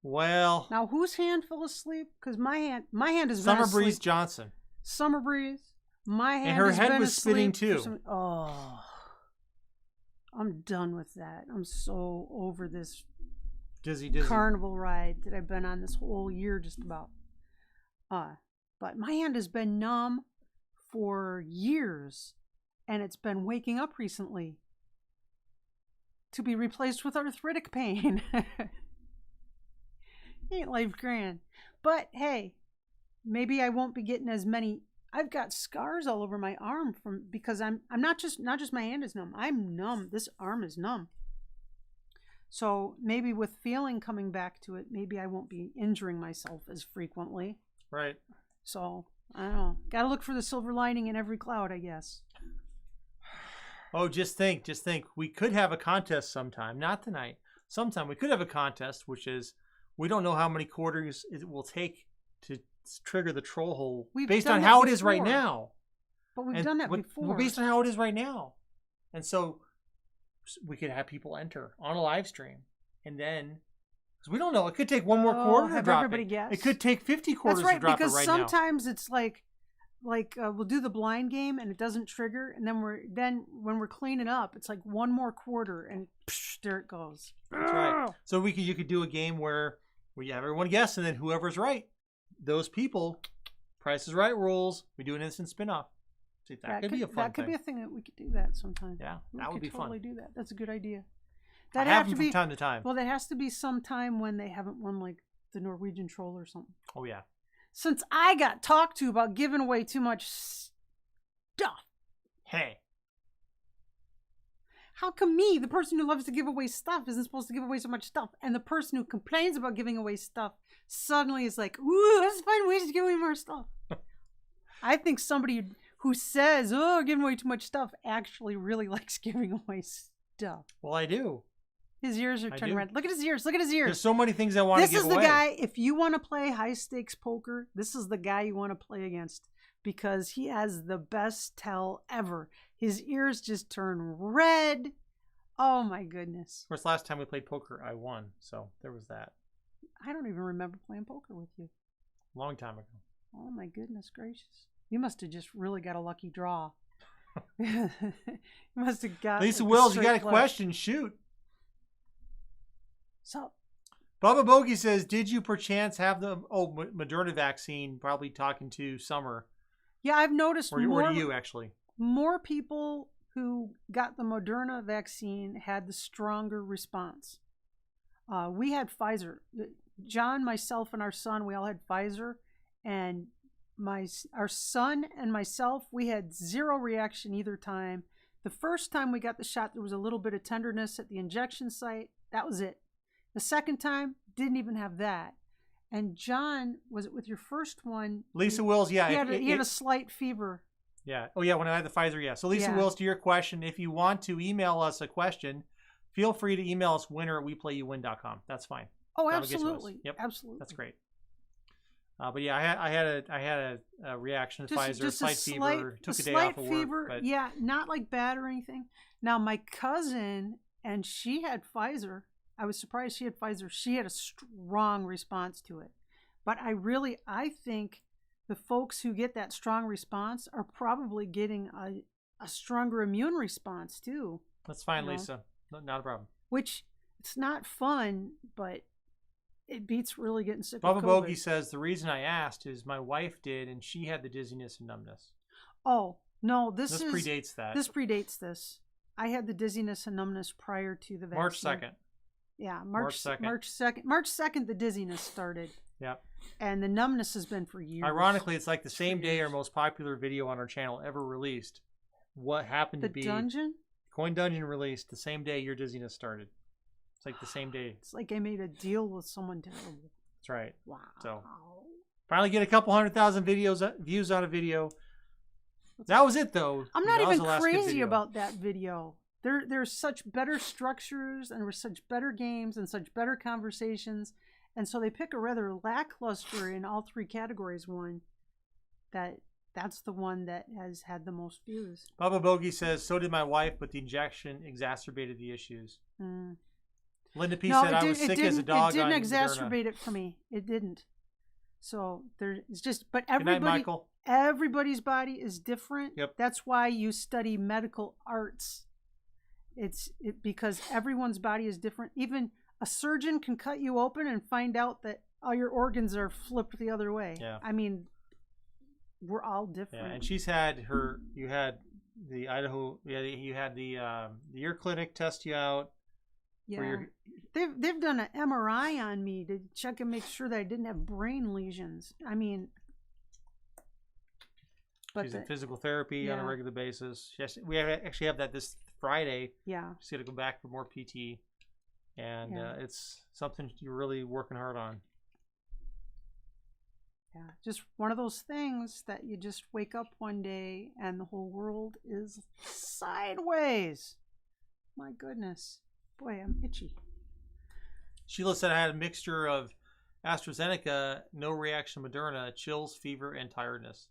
Well, now whose hand fell asleep? Because my hand has Summer been asleep. Breeze Johnson. Summer Breeze. My hand and her has head been was spinning asleep too. Oh, I'm done with that. I'm so over this Dizzy. carnival ride that I've been on this whole year, just about. But my hand has been numb for years, and it's been waking up recently to be replaced with arthritic pain. Ain't life grand? But hey, maybe I won't be getting as many. I've got scars all over my arm because I'm not just my hand is numb. I'm numb. This arm is numb. So maybe with feeling coming back to it, maybe I won't be injuring myself as frequently. Right. So I don't know. Got to look for the silver lining in every cloud, I guess. Oh, just think. We could have a contest sometime. Not tonight. Sometime we could have a contest, which is we don't know how many quarters it will take to trigger the troll hole based on how it is right now. But we've done that before. Well, based on how it is right now. And so we could have people enter on a live stream. And then, because we don't know, it could take one more quarter to drop everybody it. Guess. It could take 50 quarters That's right, to drop it right because now. sometimes it's like we'll do the blind game and it doesn't trigger, and then when we're cleaning up, it's like one more quarter and psh, there it goes. That's right. So you could do a game where we have everyone guess, and then whoever's right, those people, Price is Right rules. We do an instant spin-off. See, that could be a fun thing. That could be a thing that we could do that sometime. Yeah, that would be fun. Totally do that. That's a good idea. That happens from time to time. Well, that has to be sometime when they haven't won like the Norwegian Troll or something. Oh yeah. Since I got talked to about giving away too much stuff. Hey. How come me, the person who loves to give away stuff, isn't supposed to give away so much stuff? And the person who complains about giving away stuff suddenly is like, ooh, let's find ways to give away more stuff. I think somebody who says, oh, giving away too much stuff, actually really likes giving away stuff. Well, I do. His ears are turning red. Look at his ears. Look at his ears. There's so many things I want to give away. This is the guy, if you want to play high stakes poker, this is the guy you want to play against because he has the best tell ever. His ears just turn red. Oh my goodness. Of course, last time we played poker, I won. So there was that. I don't even remember playing poker with you. Long time ago. Oh my goodness gracious. You must have just really got a lucky draw. You must have got Lisa Wills, you got a question? Shoot. So, Bubba Bogey says, did you perchance have the Moderna vaccine? Probably talking to Summer. Yeah, I've noticed or to you, actually. More people who got the Moderna vaccine had the stronger response. We had Pfizer. John, myself, and our son, we all had Pfizer. And our son and myself, we had zero reaction either time. The first time we got the shot, there was a little bit of tenderness at the injection site. That was it. The second time, didn't even have that. And John, was it with your first one? Lisa Wills, yeah. He had a slight fever. Yeah. Oh, yeah, when I had the Pfizer, yeah. So Lisa Wills, to your question, if you want to email us a question, feel free to email us winner@weplayyouwin.com. That's fine. Oh, absolutely. Yep. Absolutely. That's great. But yeah, I had a reaction to Pfizer, slight fever, took a day off of work. But... Yeah, not like bad or anything. Now, my cousin, and she had Pfizer. I was surprised she had Pfizer. She had a strong response to it. But I think the folks who get that strong response are probably getting a stronger immune response too. That's fine, you know? Lisa. Not a problem. Which, it's not fun, but it beats really getting sick Bubba with COVID. Bogey says, the reason I asked is my wife did, and she had the dizziness and numbness. Oh, no, This predates that. This predates this. I had the dizziness and numbness prior to the vaccine. March 2nd. Yeah, March 2nd. March 2nd, the dizziness started. Yep. And the numbness has been for years. Ironically, it's like the same day our most popular video on our channel ever released. What happened to be... The dungeon? Coin Dungeon released the same day your dizziness started. It's like the same day. It's like I made a deal with someone terrible. That's right. Wow. So, finally get a couple 100,000 views on a video. That was it, though. I'm not even crazy about that video. There's such better structures, and there's such better games and such better conversations. And so they pick a rather lackluster in all three categories one that's the one that has had the most views. Bubba Bogey says, so did my wife, but the injection exacerbated the issues. Linda P said, I was sick as a dog. It didn't exacerbate it for me. It didn't. So it's just, but Good night, Michael. Everybody's body is different. Yep. That's why you study medical arts. Because everyone's body is different. Even a surgeon can cut you open and find out that all your organs are flipped the other way. Yeah. I mean, we're all different. Yeah, and she's had you had the Idaho, you had the ear clinic test you out. Yeah. They've done an MRI on me to check and make sure that I didn't have brain lesions. I mean, but she's in physical therapy on a regular basis. We actually have that this Friday. Yeah. She's got to go back for more PT. And it's something you're really working hard on. Yeah, just one of those things that you just wake up one day and the whole world is sideways. My goodness. Boy, I'm itchy. Sheila said I had a mixture of AstraZeneca, no reaction Moderna, chills, fever, and tiredness.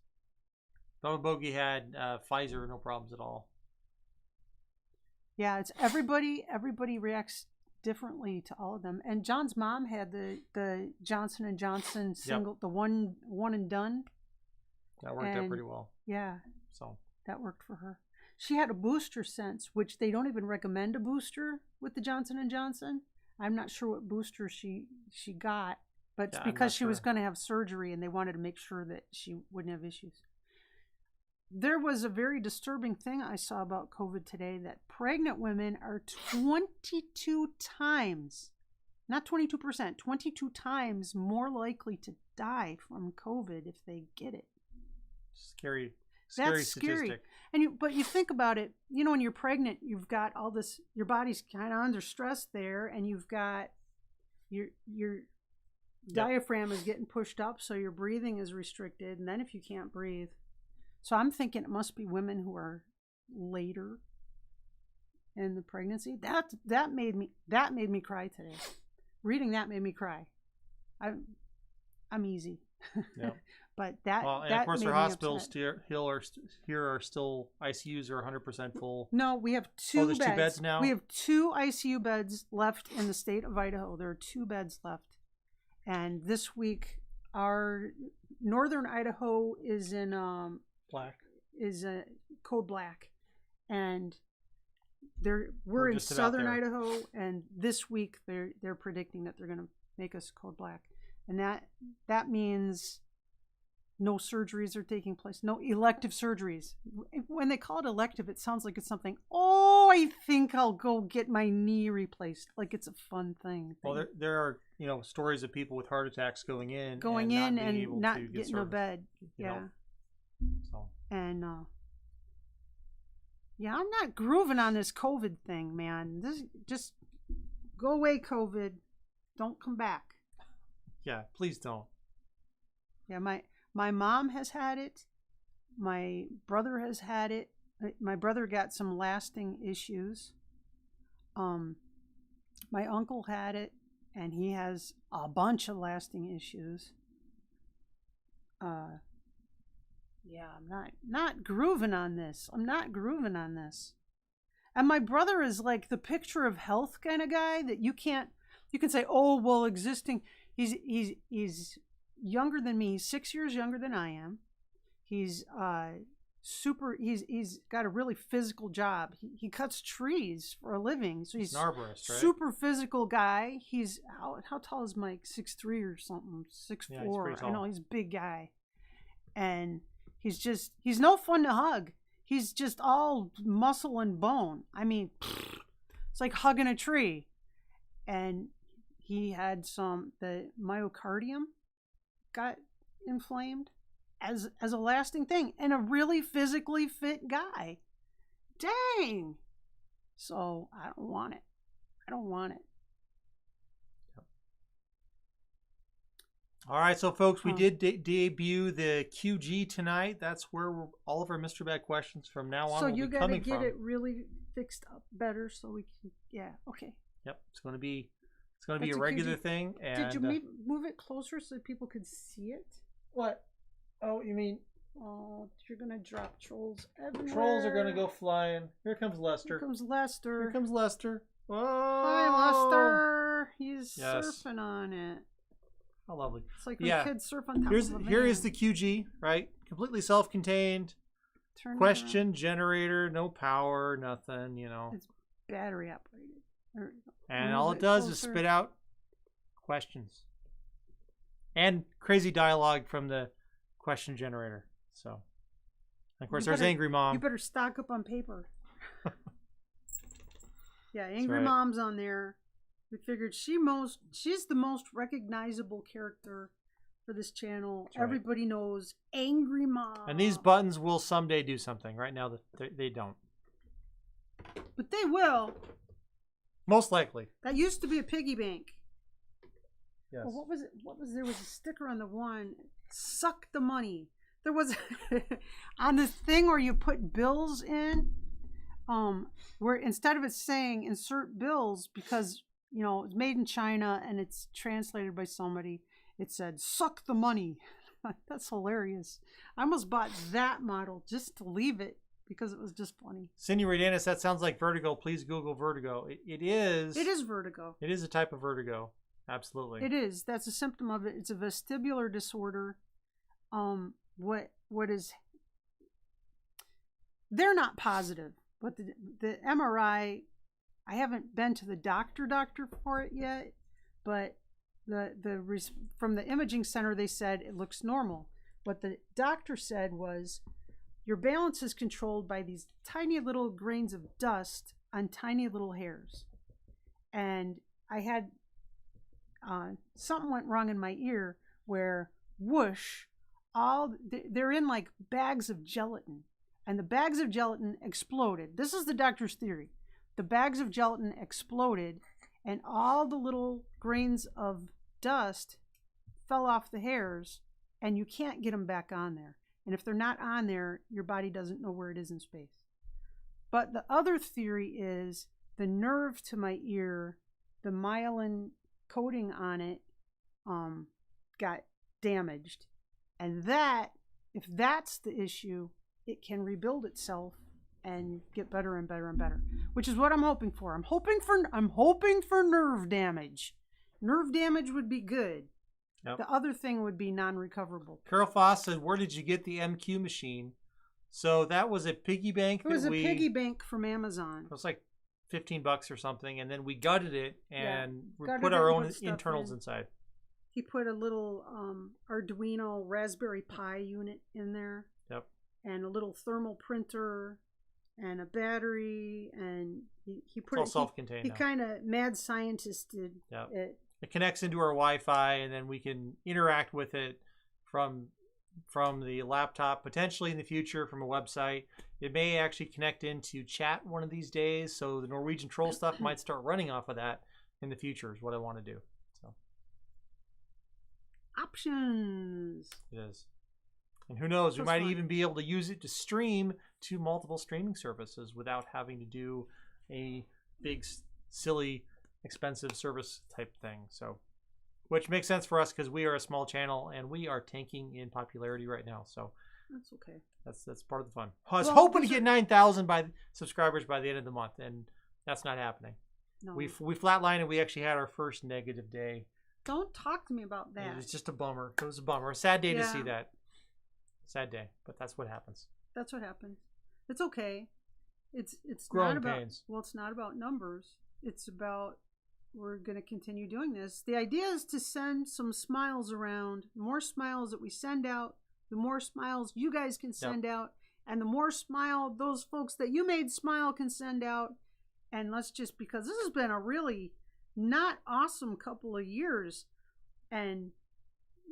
Bubba Bogey had Pfizer, no problems at all. Yeah, it's everybody reacts differently to all of them. And John's mom had the Johnson & Johnson single, the one and done. That worked out pretty well. Yeah. So that worked for her. She had a booster sense, which they don't even recommend a booster with the Johnson & Johnson. I'm not sure what booster she got, but it's because she was going to have surgery and they wanted to make sure that she wouldn't have issues. There was a very disturbing thing I saw about COVID today, that pregnant women are 22 times, not 22%, 22 times more likely to die from COVID if they get it. Scary That's statistic. Scary. But you think about it, when you're pregnant, you've got all this, your body's kind of under stress there, and you've got your diaphragm is getting pushed up, so your breathing is restricted, and then if you can't breathe. So I'm thinking it must be women who are later in the pregnancy. That made me cry today. Reading that made me cry. I'm easy. Yeah. But that and that of course made our me hospitals upset. here are still, ICUs are 100% full. No, we have two there's beds. 2 beds now? We have 2 ICU beds left in the state of Idaho. There are 2 beds left. And this week our northern Idaho is in Black. Is a code black, and we're in just about southern there. Idaho, and this week they're predicting that they're going to make us code black, and that means no surgeries are taking place, no elective surgeries. When they call it elective, it sounds like it's something, I think I'll go get my knee replaced, like it's a fun thing. Well, there are stories of people with heart attacks going in and not getting a bed. Yeah. So. And I'm not grooving on this COVID thing, man. This just go away, COVID. Don't come back. Yeah, please don't. Yeah, my mom has had it. My brother has had it. My brother got some lasting issues. My uncle had it, and he has a bunch of lasting issues. Yeah, I'm not grooving on this. I'm not grooving on this. And my brother is like the picture of health kind of guy that you can say, existing. He's younger than me. He's 6 years younger than I am. He's he's got a really physical job. He cuts trees for a living. So he's an arborist, right? Super physical guy. He's how tall is Mike? 6'3" or something. 6'4". Yeah, he's pretty tall. I know he's a big guy. And he's no fun to hug. He's just all muscle and bone. I mean, it's like hugging a tree. And he had the myocardium got inflamed as a lasting thing, and a really physically fit guy. Dang. So I don't want it. Yep. All right, so folks, we did debut the QG tonight. That's where all of our Mr. Bad questions from now on. So will you be got to coming get from. it really fixed up better so we can. Yeah. Okay. Yep, it's going to be a That's regular QG. thing. And, Did you move it closer so people could see it? what? Oh, you mean Oh, you're gonna drop trolls everywhere. trolls are going to go flying? Here comes Lester. Here comes Lester. Here comes Lester. Oh, Hi, Lester. He's Yes. surfing on it. How lovely. It's like when Yeah. kids surf on top Here of is the QG, right? Completely self-contained. Turn it Question generator, no power, nothing, around. It's battery operated. There we go. And Move all it does is closer. spit out questions. And crazy dialogue from the question generator. So, and of course, You there's better- Angry Mom. You better stock up on paper. Yeah, Angry right. Mom's on there. We figured she's the most recognizable character for this channel. That's right. Everybody knows Angry Mom. And these buttons will someday do something. Right now, they don't. But they will. Most likely. That used to be a piggy bank. Yes. Well, what was it? There was a sticker on the one. Suck the money. There was on this thing where you put bills in, where instead of it saying insert bills because it's made in China and it's translated by somebody, it said suck the money. That's hilarious. I almost bought that model just to leave it because it was just funny. Cindy Radanis, that sounds like vertigo. Please Google vertigo. It is. It is vertigo. It is a type of vertigo. Absolutely. It is. That's a symptom of it. It's a vestibular disorder. What is? They're not positive, but the MRI. I haven't been to the doctor for it yet, but from the imaging center they said it looks normal. What the doctor said was your balance is controlled by these tiny little grains of dust on tiny little hairs, and I had something went wrong in my ear where whoosh, they're in like bags of gelatin, and the bags of gelatin exploded. This is the doctor's theory. The bags of gelatin exploded and all the little grains of dust fell off the hairs, and you can't get them back on there. And if they're not on there, your body doesn't know where it is in space. But the other theory is the nerve to my ear, the myelin coating on it, got damaged. And if that's the issue, it can rebuild itself and get better and better and better, which is what I'm hoping for. I'm hoping for nerve damage. Nerve damage would be good. Yep. The other thing would be non-recoverable. Carol Foss said, "Where did you get the MQ machine?" So that was a piggy bank. It was a piggy bank from Amazon. It was like $15 or something, and then we gutted it and we Gutted put it our and own put stuff internals in. inside. He put a little Arduino Raspberry Pi unit in there. Yep. And a little thermal printer and a battery, and he put It's all self-contained. He kind of mad scientisted Yep. it. It connects into our Wi-Fi, and then we can interact with it from the laptop, potentially in the future from a website. It may actually connect into chat one of these days, so the Norwegian troll stuff might start running off of that in the future is what I want to do. So Options. it is. And who knows, we That's might fun. even be able to use it to stream to multiple streaming services without having to do a big, silly, expensive service type thing. So, which makes sense for us because we are a small channel and we are tanking in popularity right now. So That's okay. that's part of the fun. I was Well, hoping to these get are- 9,000 subscribers by the end of the month, and that's not happening. No. We flatlined, and we actually had our first negative day Don't talk to me about that. It was just a bummer. It was a bummer. A sad day to Yeah. see that. Sad day, but that's what happens. That's what happens. It's okay. It's Growing not about pains. well, it's not about numbers. It's about we're going to continue doing this. The idea is to send some smiles around. The more smiles that we send out, the more smiles you guys can send out, and the more smile those folks that you made smile can send out. And let's just, because this has been a really not awesome couple of years, and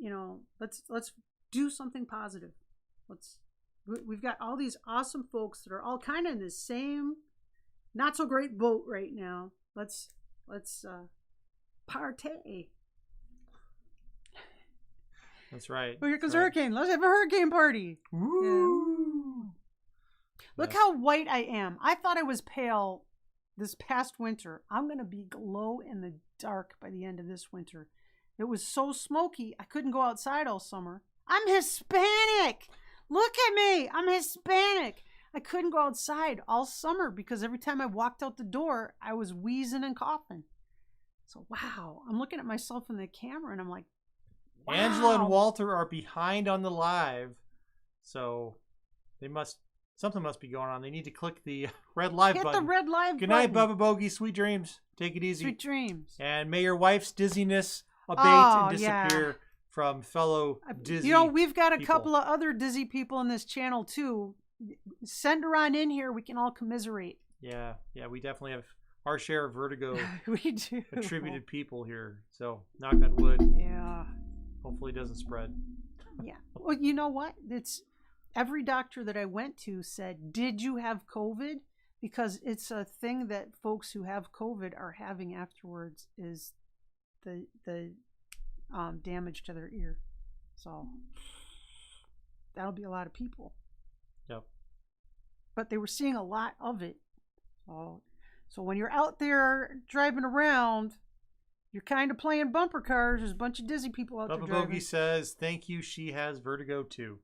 you know, let's do something positive. We've got all these awesome folks that are all kind of in the same not so great boat right now. Let's partay. That's right. Oh, here comes a right. hurricane. Let's have a hurricane party. Woo! Look Yes. how white I am. I thought I was pale this past winter. I'm going to be glow in the dark by the end of this winter. It was so smoky, I couldn't go outside all summer. I'm Hispanic. Look at me. I'm Hispanic. I couldn't go outside all summer because every time I walked out the door, I was wheezing and coughing. So, wow. I'm looking at myself in the camera and I'm like, wow. Angela and Walter are behind on the live, so something must be going on. They need to click the red live button. Hit the red live Good button. night, Bubba Bogey. Sweet dreams. Take it easy. Sweet dreams. And may your wife's dizziness abate Oh, and yeah. disappear from fellow dizzy. You know, we've got a people. couple of other dizzy people in this channel too. Send her on in here. We can all commiserate. Yeah, we definitely have our share of vertigo We do. attributed people here. So, knock on wood. Yeah. Hopefully it doesn't spread. Yeah. Well, you know what? It's every doctor that I went to said, "Did you have COVID?" Because it's a thing that folks who have COVID are having afterwards is the damage to their ear. So that'll be a lot of people. Yep. But they were seeing a lot of it. So when you're out there driving around, you're kind of playing bumper cars. There's a bunch of dizzy people out there Bubba driving. Bogey says, thank you, she has vertigo too.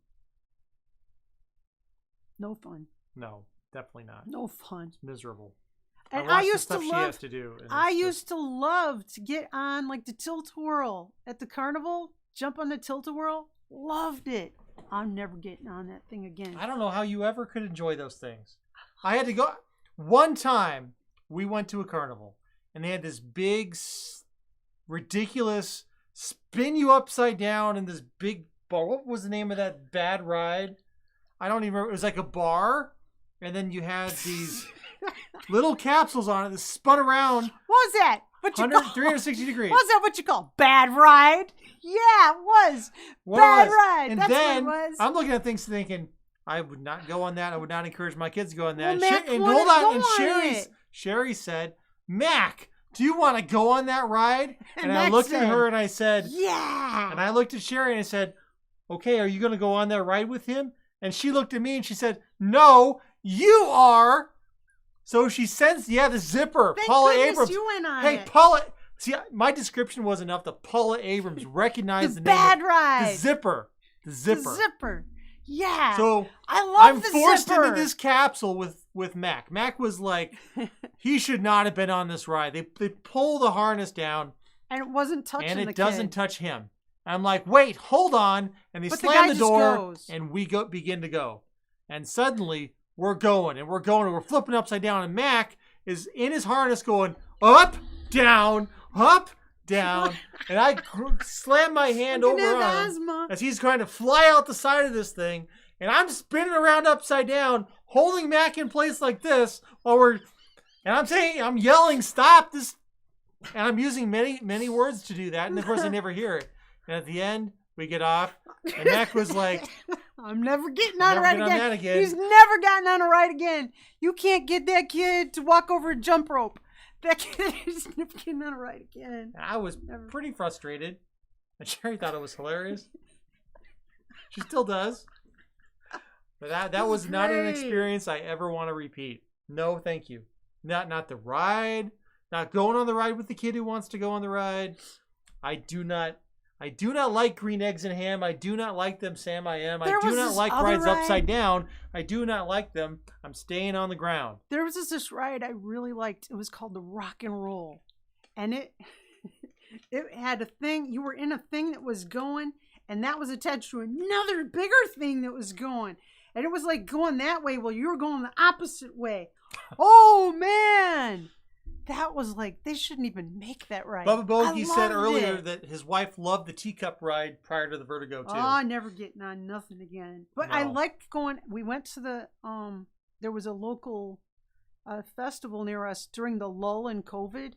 No fun. No, definitely not. No fun. It's miserable. And watch I the used to stuff she love. has to do. And I it's just- used to love to get on like the tilt-a-whirl at the carnival. Jump on the tilt-a-whirl. Loved it. I'm never getting on that thing again. I don't know how you ever could enjoy those things. I had to go. One time, we went to a carnival, and they had this big, ridiculous, spin you upside down in this big bar. What was the name of that bad ride? I don't even remember. It was like a bar, and then you had these little capsules on it that spun around What was that? What you 100, call? 360 degrees. What was that? What you call bad ride? Yeah, it was What bad it was. ride. And That's then what it was. I'm looking at things thinking, I would not go on that. I would not encourage my kids to go on that. Well, Mac and wanted hold to on. go And on it. Sherry said, Mac, do you want to go on that ride? And I Mac looked at said, her and I said, yeah. and I looked at Sherry and I said, okay, are you going to go on that ride with him? And she looked at me and she said, no, you are. So she sends, the zipper, Thank Paula goodness Abrams. you went on Hey, it. Paula. See, my description was enough that Paula Abrams recognized The the name bad of ride. the zipper. The zipper. The zipper. Yeah. So I love I'm the forced zipper. into this capsule with Mac. Mac was like, he should not have been on this ride. They pull the harness down And it wasn't touching and the it doesn't kid. touch him. And I'm like, wait, hold on. And they But the slam guy the just door goes. and we begin to go. And suddenly we're going and we're flipping upside down. And Mac is in his harness going up, down, down. And I slam my hand I'm over gonna have on him asthma. as he's trying to fly out the side of this thing. And I'm spinning around upside down, holding Mac in place like this and I'm yelling, stop this. And I'm using many words to do that. And of course I never hear it. And at the end, we get off. And Mac was like, I'm never getting on a Never ride get on that again. He's never gotten on a ride again. You can't get that kid to walk over a jump rope. That kid is never getting on a ride again. I was pretty frustrated. And Sherry thought it was hilarious. She still does. But that was not an great. experience I ever want to repeat. No, thank you. Not the ride. Not going on the ride with the kid who wants to go on the ride. I do not like green eggs and ham. I do not like them, Sam. I am. There I do was not this like other rides ride. upside down. I do not like them. I'm staying on the ground. There was this ride I really liked. It was called the Rock and Roll. And It had a thing. You were in a thing that was going, and that was attached to another bigger thing that was going. And it was like going that way while you were going the opposite way. Oh, man. That was like, they shouldn't even make that ride. Bubba Bogey said loved earlier it. that his wife loved the teacup ride prior to the Vertigo, too. Oh, never getting on nothing again. But No. I liked going, we went to the, there was a local festival near us during the lull in COVID. It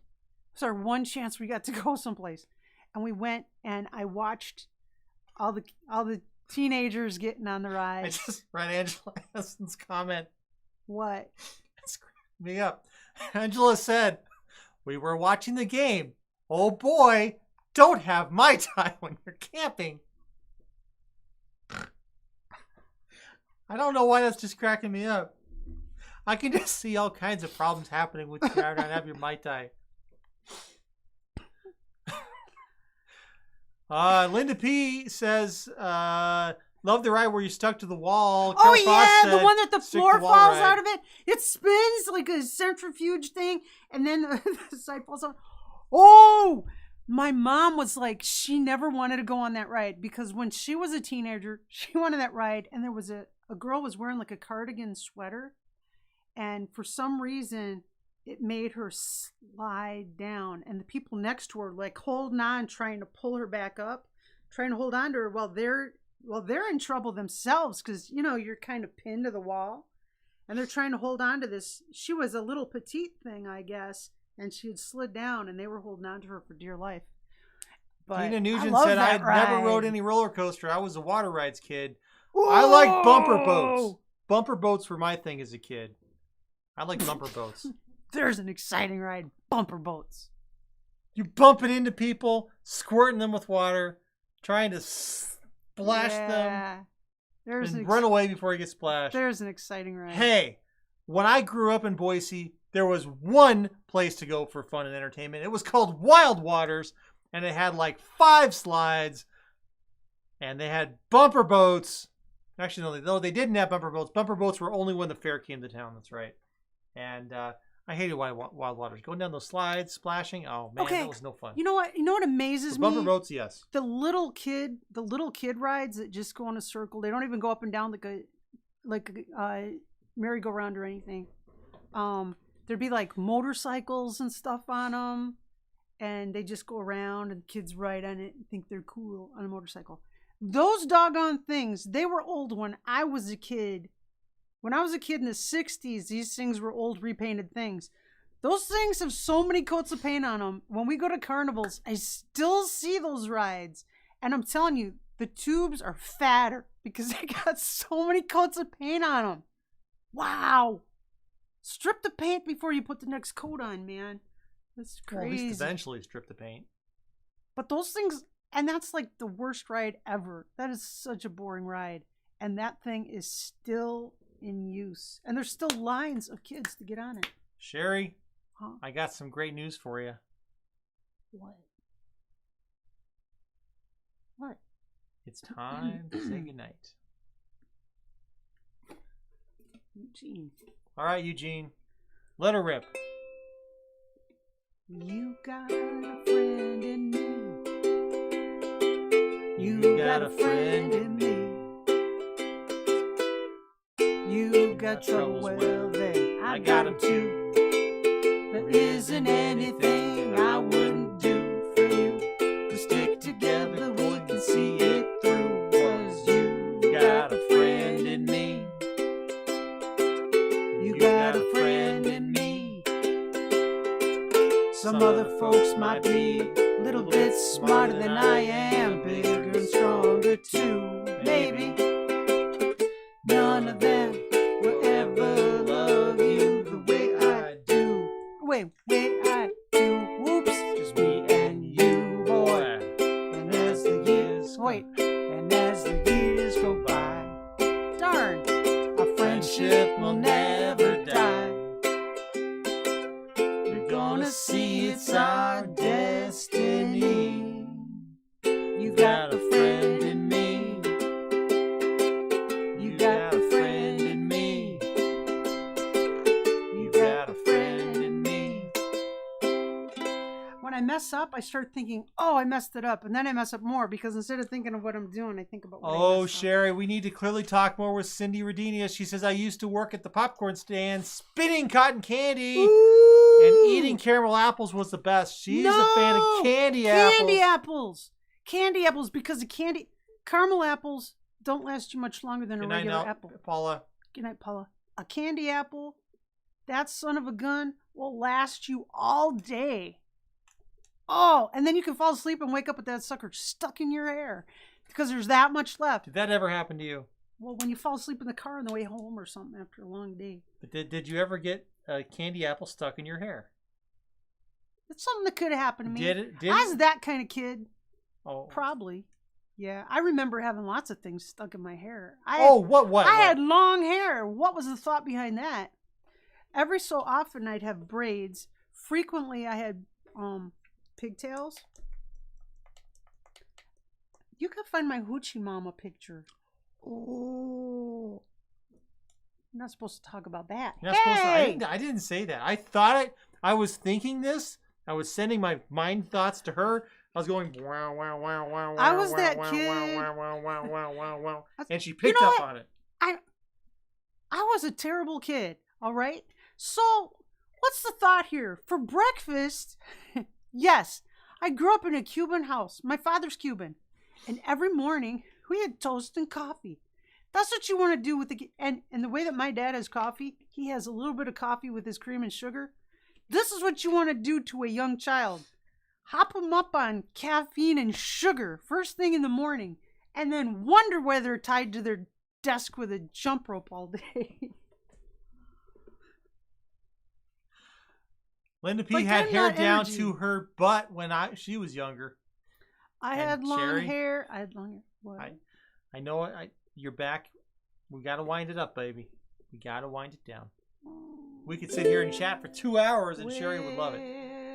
was our one chance we got to go someplace. And we went and I watched all the teenagers getting on the ride. I just read Angela Heston's comment. What? It's cracking me up. Angela said, "We were watching the game. Oh boy, don't have Mai Tai when you're camping." I don't know why that's just cracking me up. I can just see all kinds of problems happening with you trying to have your Mai Tai. Linda P says, love the ride where you stuck to the wall. Oh, Carol yeah, Foss the said, one that the stick floor to wall falls ride. out of it. It spins like a centrifuge thing, and then the side falls out. Oh, my mom was like, she never wanted to go on that ride because when she was a teenager, she wanted that ride, and there was a girl was wearing like a cardigan sweater, and for some reason, it made her slide down, and the people next to her like holding on, trying to pull her back up, trying to hold on to her while they're in trouble themselves because, you know, you're kind of pinned to the wall and they're trying to hold on to this. She was a little petite thing, I guess, and she had slid down and they were holding on to her for dear life. But Tina Nugent I said, I never ride. rode any roller coaster. I was a water rides kid. Ooh! I like bumper boats. Bumper boats were my thing as a kid. I like bumper boats. There's an exciting ride. Bumper boats. You bumping into people, squirting them with water, trying to splash them, and run away before you get splashed. There's an exciting ride. Hey, when I grew up in Boise, there was one place to go for fun and entertainment. It was called Wild Waters, and it had like 5 slides, and they had bumper boats. Actually, no, they didn't have bumper boats. Bumper boats were only when the fair came to town. That's right. And I hated Wild Waters. Going down those slides, splashing. Oh man, that was no fun. You know what? You know what amazes me? Bumper boats, yes. The little kid rides that just go in a circle. They don't even go up and down like a merry-go-round or anything. There'd be like motorcycles and stuff on them, and they just go around and kids ride on it and think they're cool on a motorcycle. Those doggone things, they were old when I was a kid. When I was a kid in the 60s, these things were old repainted things. Those things have so many coats of paint on them. When we go to carnivals, I still see those rides. And I'm telling you, the tubes are fatter because they got so many coats of paint on them. Wow. Strip the paint before you put the next coat on, man. That's crazy. Well, at least eventually strip the paint. But those things, and that's like the worst ride ever. That is such a boring ride. And that thing is still in use. And there's still lines of kids to get on it. Sherry, Huh? I got some great news for you. What? What? It's time to say goodnight. Eugene. All right, Eugene. Let her rip. You got a friend in me. You got a friend in me. You got trouble, well then I got 'em too. There isn't anything I wouldn't do for you. To stick together we can see it through. 'Cause you got a friend in me. You got a friend in me. Some other folks might be a little bit smarter than I am, bigger and stronger too, maybe. None of them will ever love you the way I do. Way I do. Whoops. Just me and you, boy. And as the years go by, darn, our friendship will never die. We're gonna see it's our destiny. You got a friend in me. You got a friend in me. You got a friend in me. When I mess up, I start thinking, oh, I messed it up. And then I mess up more because instead of thinking of what I'm doing, I think about what I Oh, messed up. Sherry, we need to clearly talk more with Cindy Redinius. She says, I used to work at the popcorn stand spitting cotton candy Ooh. and eating caramel apples was the best. She's a fan of candy apples. Candy apples. Candy apples because the caramel apples don't last you much longer than a regular apple. Paula. Good night, Paula. A candy apple, that son of a gun, will last you all day. Oh, and then you can fall asleep and wake up with that sucker stuck in your hair because there's that much left. Did that ever happen to you? Well, when you fall asleep in the car on the way home or something after a long day. But did you ever get a candy apple stuck in your hair? It's something that could have happened to me. Did it? I was that kind of kid. Oh. Probably. Yeah, I remember having lots of things stuck in my hair. What? I had long hair. What was the thought behind that? Every so often I'd have braids. Frequently I had pigtails. You can find my hoochie mama picture. Oh, I'm not supposed to talk about that. You're not supposed to, I didn't say that. I thought I was thinking this. I was sending my mind thoughts to her. I was going wow wow wow wow. I was that wow, kid. Wow wow wow wow wow wow. And she picked up on it. I was a terrible kid. All right. So what's the thought here? For breakfast, yes, I grew up in a Cuban house. My father's Cuban. And every morning we had toast and coffee. That's what you want to do with and the way that my dad has coffee, he has a little bit of coffee with his cream and sugar. This is what you want to do to a young child. Hop them up on caffeine and sugar first thing in the morning and then wonder why they're tied to their desk with a jump rope all day. Linda P had hair down to her butt when she was younger. I had long hair. I had long hair. What? I know. You're back. We got to wind it up, baby. We got to wind it down. We could sit here and chat for 2 hours, and Sherry would love it.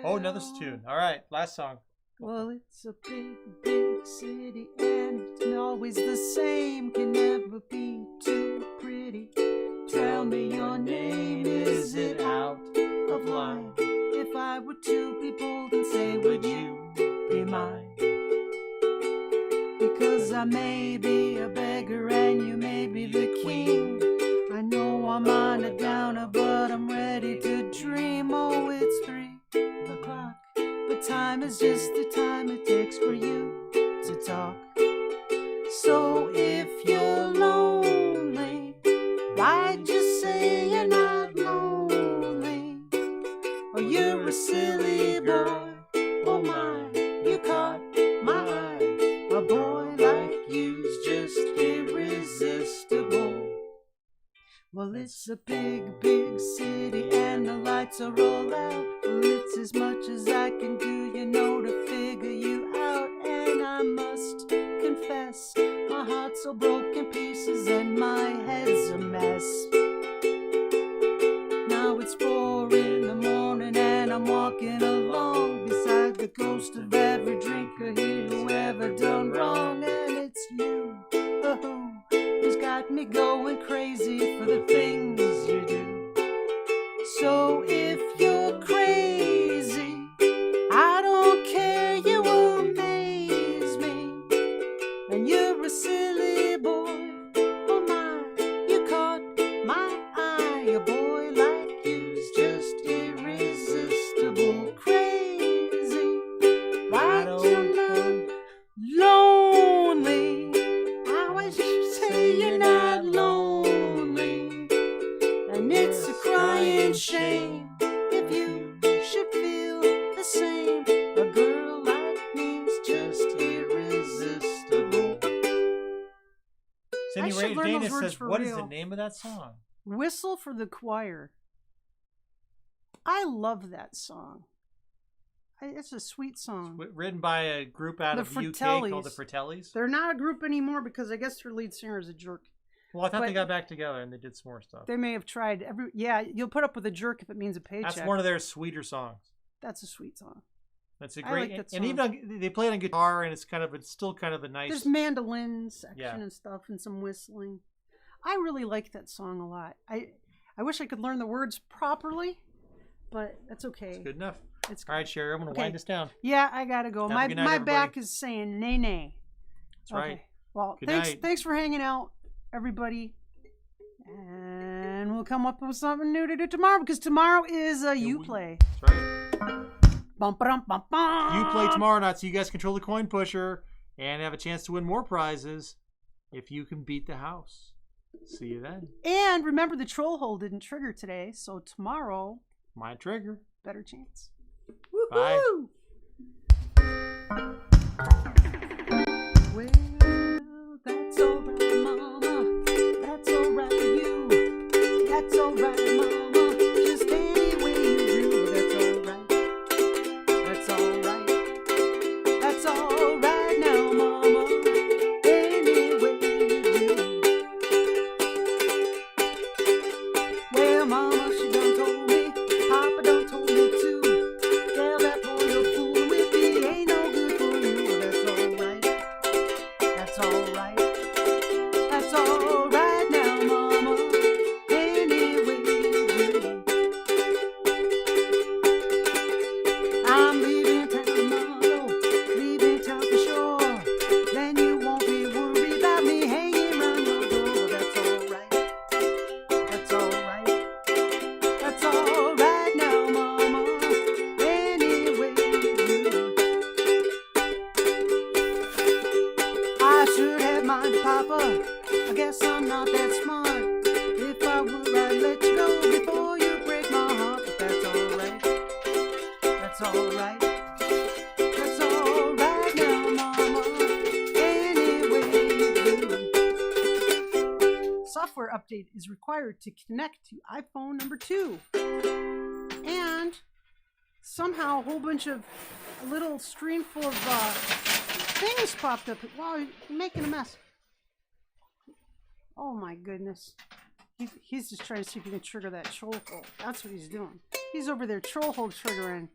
Oh, another tune. All right, last song. Well, it's a big, big city, and it's always the same. Can never be too pretty. Tell me your name. Is it out of line? If I were to be bold and say, would you be mine? Because I may be a beggar and you may be the king. I know I'm on a downer, but I'm ready to dream. Oh, it's 3 o'clock, but time is just the time it takes for you to talk. So if you're lonely, why just say you're not lonely? Or you're a silly boy. Oh my, you caught my eye. A boy like you's just irresistible. Well, it's a big, big city and the lights are all out. Well, it's as much as I can do, you know, to figure you out. And I must confess, my heart's all broken pieces and my head's a mess. Now it's 4 in the morning and I'm walking along beside the ghost of every drinker here who ever done wrong. And it's you, who's got me going crazy for the things you do. So if you're crazy, I don't care, you amaze me. And you're a silly boy, oh my, you caught my eye. A boy like you's just irresistible. Crazy, why you're not lonely? I wish you'd say you're not lonely. And it's a crying shame if you should feel the same. A girl like me's just irresistible. Cindy should learn those Dana words says, for what is real. the name of that song? Whistle for the Choir. I love that song. It's a sweet song. Written by a group out The of UK Fratellis. called the Fratellis. They're not a group anymore because I guess their lead singer is a jerk. Well, I thought they but- got back together and they did some more stuff. They may have tried you'll put up with a jerk if it means a paycheck. That's one of their sweeter songs. That's a sweet song. That's a I great, like that and even they play it on guitar, and it's still kind of a nice. There's mandolin section Yeah. and stuff and some whistling. I really like that song a lot. I wish I could learn the words properly, but that's okay. It's good enough. It's All right, Sherry, I'm going to wind us down. Yeah, I gotta go. Have a My good night, my everybody. back is saying nay nay. That's right. Well, Good thanks night. thanks for hanging out, everybody. And we'll come up with something new to do tomorrow because tomorrow is a you play. That's right. Bum, ba-dum, bum, bum. You play tomorrow night, so you guys control the coin pusher and have a chance to win more prizes if you can beat the house. See you then. And remember, the troll hole didn't trigger today, so tomorrow, My trigger. better chance. Bye. Woohoo! Well, that's alright, Mama. That's alright with you. That's alright, Mama. Just any way you do, that's alright. That's alright. That's alright now, Mama. Any way you do. Well, Mama, she done told me, Papa done told me too. Tell that boy you're fooling with me, ain't no good for you. Well, that's alright. That's alright. That's alright now, Mama. Any way you do. I'm leaving town tomorrow, leaving town for sure. Then you won't be worried about me hanging around your door. That's alright. That's alright. That's alright now, Mama. Any way you do. I should have minded, Papa. I guess I'm not that smart. If I would, I'd let you go before you break my heart. But that's alright. That's alright. That's alright now, Mama. Any way you do. Software update is required to connect to iPhone number 2. And somehow a whole bunch of a little stream full of things popped up. Wow, you're making a mess. Oh my goodness. He's just trying to see if he can trigger that troll hole. That's what he's doing. He's over there troll hole triggering.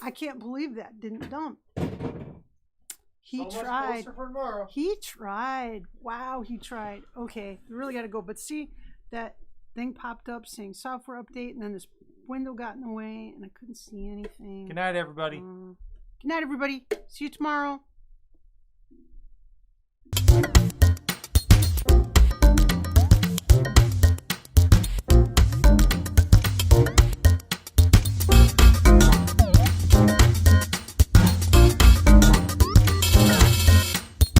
I can't believe that didn't dump. He So much tried. closer for tomorrow. He tried. Wow, he tried. Okay, we really got to go. But see, that thing popped up saying software update, and then this window got in the way, and I couldn't see anything. Good night, everybody. Good night, everybody. See you tomorrow.